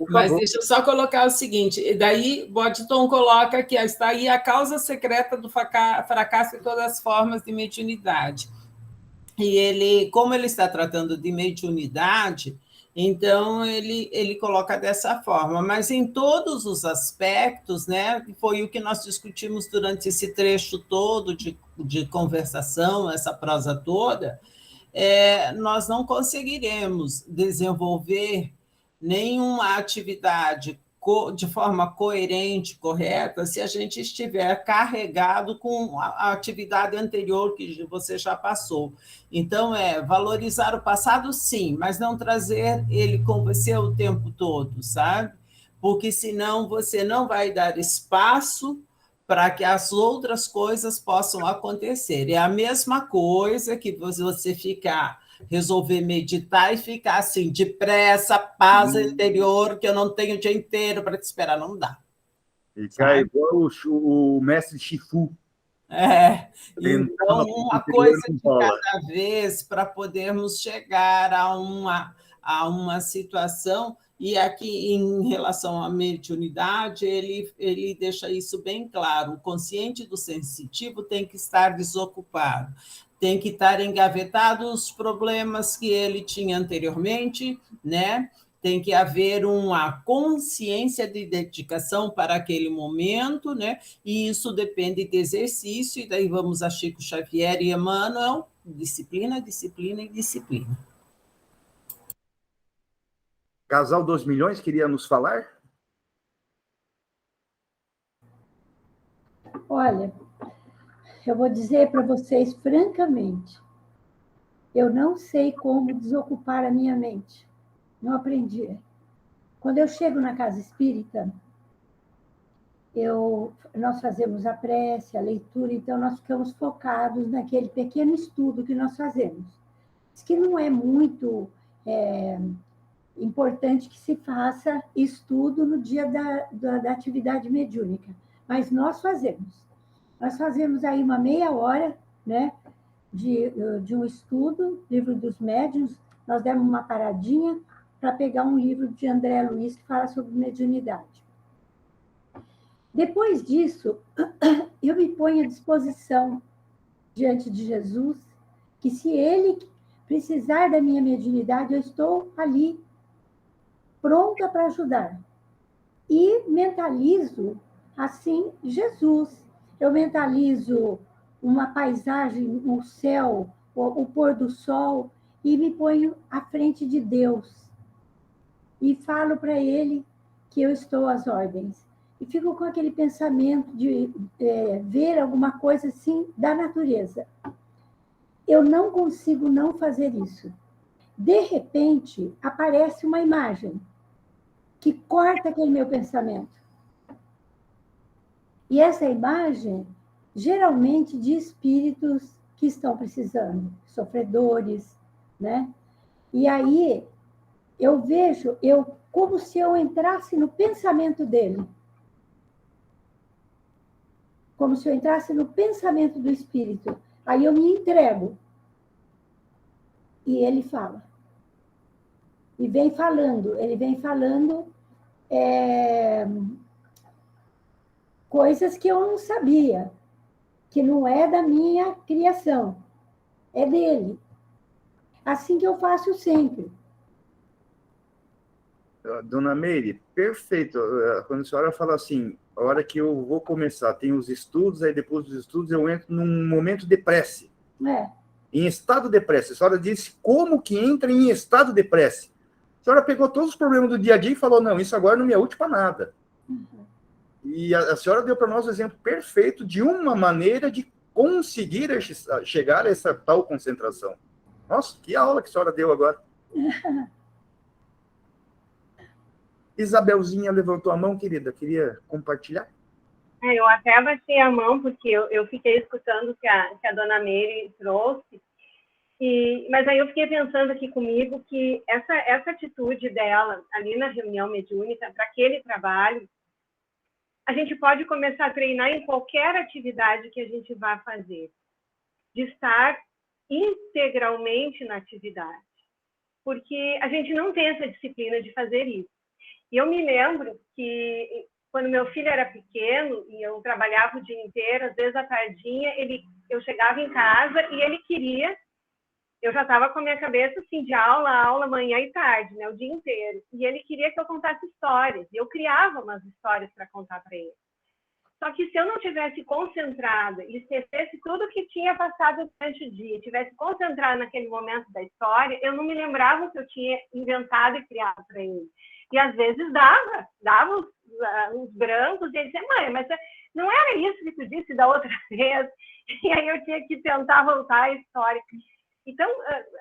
Mas deixa eu só colocar o seguinte, e daí Boddington coloca que está aí a causa secreta do fracasso de todas as formas de mediunidade. E ele, como ele está tratando de mediunidade, então ele coloca dessa forma, mas em todos os aspectos, né, foi o que nós discutimos durante esse trecho todo de conversação, essa prosa toda, nós não conseguiremos desenvolver nenhuma atividade de forma coerente, correta, se a gente estiver carregado com a atividade anterior que você já passou. Então, valorizar o passado, sim, mas não trazer ele com você o tempo todo, sabe? Porque senão você não vai dar espaço para que as outras coisas possam acontecer. É a mesma coisa que você resolver meditar e ficar assim, depressa, paz interior, que eu não tenho o dia inteiro para te esperar, não dá. Fica igual o mestre Shifu. Então, uma coisa de cada vez para podermos chegar a uma situação, e aqui, em relação à mediunidade, ele deixa isso bem claro. O consciente do sensitivo tem que estar desocupado, tem que estar engavetado os problemas que ele tinha anteriormente, né? Tem que haver uma consciência de dedicação para aquele momento, né? E isso depende de exercício, e daí vamos a Chico Xavier e Emmanuel, disciplina, disciplina e disciplina. Casal 2 milhões queria nos falar? Olha, eu vou dizer para vocês francamente, eu não sei como desocupar a minha mente. Não aprendi. Quando eu chego na casa espírita, nós fazemos a prece, a leitura, então nós ficamos focados naquele pequeno estudo que nós fazemos. Isso que não é muito importante que se faça estudo no dia da atividade mediúnica, mas nós fazemos. Nós fazemos aí uma meia hora, né, de um estudo, livro dos médiuns, nós demos uma paradinha para pegar um livro de André Luiz que fala sobre mediunidade. Depois disso, eu me ponho à disposição diante de Jesus, que se ele precisar da minha mediunidade, eu estou ali, pronta para ajudar. E mentalizo, assim, Jesus. Eu mentalizo uma paisagem, um céu, o pôr do sol, e me ponho à frente de Deus. E falo para ele que eu estou às ordens. E fico com aquele pensamento de ver alguma coisa assim da natureza. Eu não consigo não fazer isso. De repente, aparece uma imagem que corta aquele meu pensamento. E essa imagem, geralmente, de espíritos que estão precisando, sofredores, né? E aí, eu vejo, como se eu entrasse no pensamento dele. Como se eu entrasse no pensamento do espírito. Aí eu me entrego. E ele fala. E vem falando, coisas que eu não sabia, que não é da minha criação, é dele. Assim que eu faço sempre. Dona Meire, perfeito. Quando a senhora fala assim, a hora que eu vou começar, tem os estudos, aí depois dos estudos eu entro num momento de prece. Em estado de prece. A senhora disse como que entra em estado de prece. A senhora pegou todos os problemas do dia a dia e falou, não, isso agora não me é útil para nada. E a senhora deu para nós o exemplo perfeito de uma maneira de conseguir chegar a essa tal concentração. Nossa, que aula que a senhora deu agora. Isabelzinha levantou a mão, querida. Queria compartilhar? Eu até baixei a mão, porque eu fiquei escutando o que a dona Meire trouxe, mas aí eu fiquei pensando aqui comigo que essa atitude dela ali na reunião mediúnica, para aquele trabalho, a gente pode começar a treinar em qualquer atividade que a gente vá fazer, de estar integralmente na atividade, porque a gente não tem essa disciplina de fazer isso. E eu me lembro que, quando meu filho era pequeno, e eu trabalhava o dia inteiro, às vezes à tardinha, eu chegava em casa e ele queria, eu já estava com a minha cabeça assim, de aula, manhã e tarde, né, o dia inteiro, e ele queria que eu contasse histórias, e eu criava umas histórias para contar para ele. Só que se eu não tivesse concentrada e esquecesse tudo que tinha passado durante o dia, tivesse concentrada naquele momento da história, eu não me lembrava o que eu tinha inventado e criado para ele. E às vezes dava uns brancos, e ele dizia, mãe, mas não era isso que tu disse da outra vez? E aí eu tinha que tentar voltar à história. Então,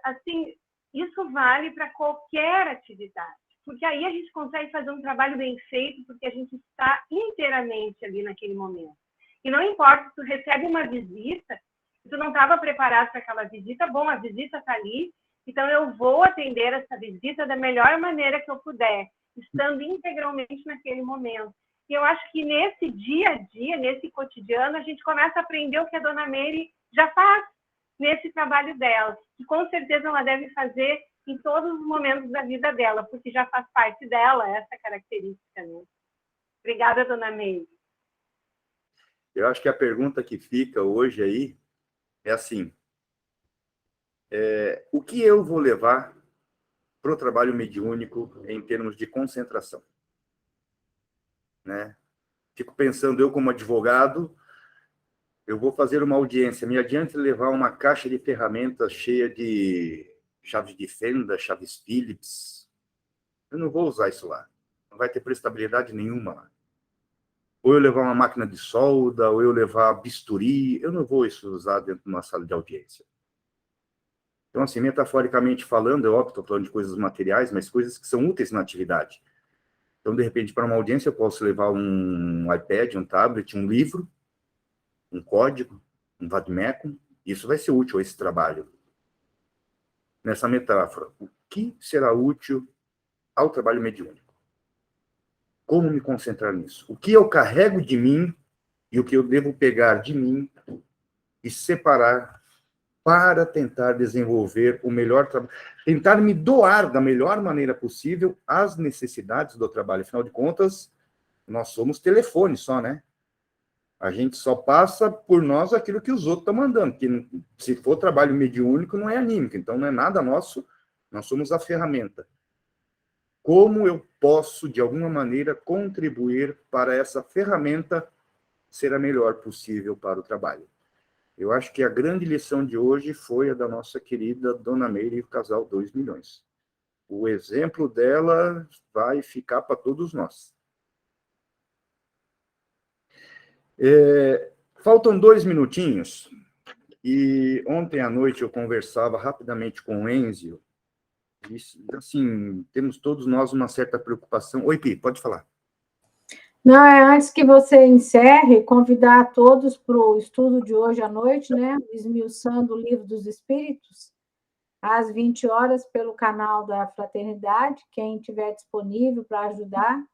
assim, isso vale para qualquer atividade, porque aí a gente consegue fazer um trabalho bem feito, porque a gente está inteiramente ali naquele momento. E não importa se tu recebe uma visita, se tu não estava preparado para aquela visita, bom, a visita está ali, então eu vou atender essa visita da melhor maneira que eu puder, estando integralmente naquele momento. E eu acho que nesse dia a dia, nesse cotidiano, a gente começa a aprender o que a dona Meire já faz nesse trabalho dela, que com certeza ela deve fazer em todos os momentos da vida dela, porque já faz parte dela essa característica, né? Obrigada, dona Meire. Eu acho que a pergunta que fica hoje aí é assim, o que eu vou levar para o trabalho mediúnico em termos de concentração? Né? Fico pensando, eu como advogado, eu vou fazer uma audiência, me adianta levar uma caixa de ferramentas cheia de chaves de fenda, chaves Phillips. Eu não vou usar isso lá. Não vai ter prestabilidade nenhuma lá. Ou eu levar uma máquina de solda, ou eu levar bisturi. Eu não vou isso usar dentro de uma sala de audiência. Então, assim, metaforicamente falando, é óbvio, estou falando de coisas materiais, mas coisas que são úteis na atividade. Então, de repente, para uma audiência, eu posso levar um iPad, um tablet, um livro, um código, um vademecum. Isso vai ser útil a esse trabalho. Nessa metáfora, o que será útil ao trabalho mediúnico? Como me concentrar nisso? O que eu carrego de mim e o que eu devo pegar de mim e separar para tentar desenvolver o melhor trabalho, tentar me doar da melhor maneira possível às necessidades do trabalho. Afinal de contas, nós somos telefone só, né? A gente só passa por nós aquilo que os outros estão mandando, que se for trabalho mediúnico, não é anímico, então não é nada nosso, nós somos a ferramenta. Como eu posso, de alguma maneira, contribuir para essa ferramenta ser a melhor possível para o trabalho? Eu acho que a grande lição de hoje foi a da nossa querida Dona Meire e o casal 2 milhões. O exemplo dela vai ficar para todos nós. Faltam 2 minutinhos, e ontem à noite eu conversava rapidamente com o Enzio, e, assim, temos todos nós uma certa preocupação. Oi, Pi, pode falar. Não, antes que você encerre, convidar todos para o estudo de hoje à noite, né? Esmiuçando o Livro dos Espíritos, às 20 horas, pelo canal da Fraternidade. Quem estiver disponível para ajudar,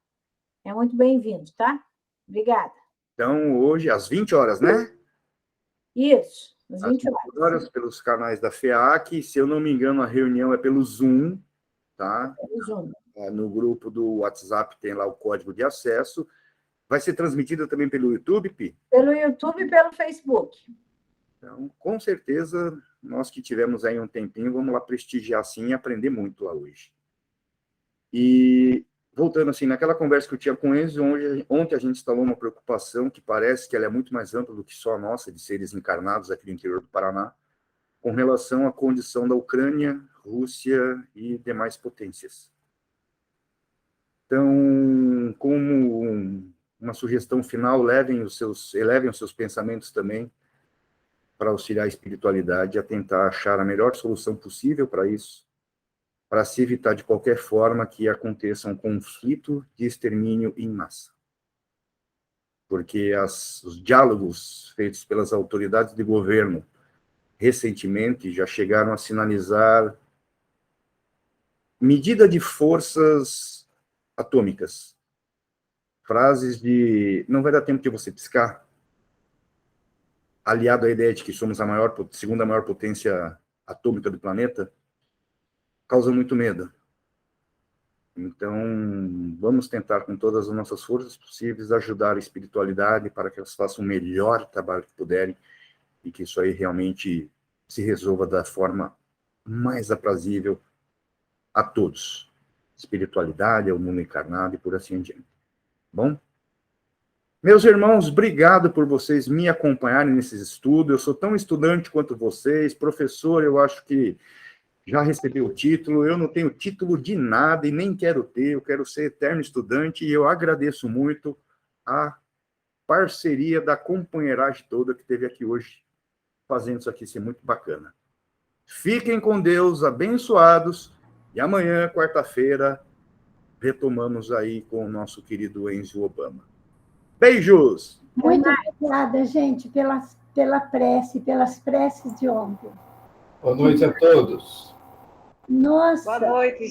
é muito bem-vindo, tá? Obrigada. Então, hoje, às 20 horas, né? Isso, às 20 horas, pelos canais da FEAC. Se eu não me engano, a reunião é pelo Zoom, tá? Pelo Zoom. No grupo do WhatsApp tem lá o código de acesso. Vai ser transmitida também pelo YouTube, Pi? Pelo YouTube e pelo Facebook. Então, com certeza, nós que tivemos aí um tempinho, vamos lá prestigiar sim e aprender muito lá hoje. E, voltando assim, naquela conversa que eu tinha com eles, ontem a gente instalou uma preocupação que parece que ela é muito mais ampla do que só a nossa, de seres encarnados aqui no interior do Paraná, com relação à condição da Ucrânia, Rússia e demais potências. Então, como uma sugestão final, elevem os seus pensamentos também para auxiliar a espiritualidade a tentar achar a melhor solução possível para isso, para se evitar de qualquer forma que aconteça um conflito de extermínio em massa. Porque os diálogos feitos pelas autoridades de governo recentemente já chegaram a sinalizar medida de forças atômicas. Frases de não vai dar tempo de você piscar, aliado à ideia de que somos a segunda maior potência atômica do planeta, causa muito medo. Então, vamos tentar, com todas as nossas forças possíveis, ajudar a espiritualidade para que elas façam o melhor trabalho que puderem e que isso aí realmente se resolva da forma mais aprazível a todos. Espiritualidade, ao mundo encarnado e por assim em diante. Bom? Meus irmãos, obrigado por vocês me acompanharem nesses estudos. Eu sou tão estudante quanto vocês. Professor, eu acho que já recebi o título. Eu não tenho título de nada e nem quero ter. Eu quero ser eterno estudante e eu agradeço muito a parceria da companheiragem toda que teve aqui hoje, fazendo isso aqui ser muito bacana. Fiquem com Deus, abençoados, e amanhã, quarta-feira, retomamos aí com o nosso querido Enzo Obama. Beijos! Muito obrigada, gente, pela prece, pelas preces de ontem. Boa noite a todos. Nossa! Boa noite.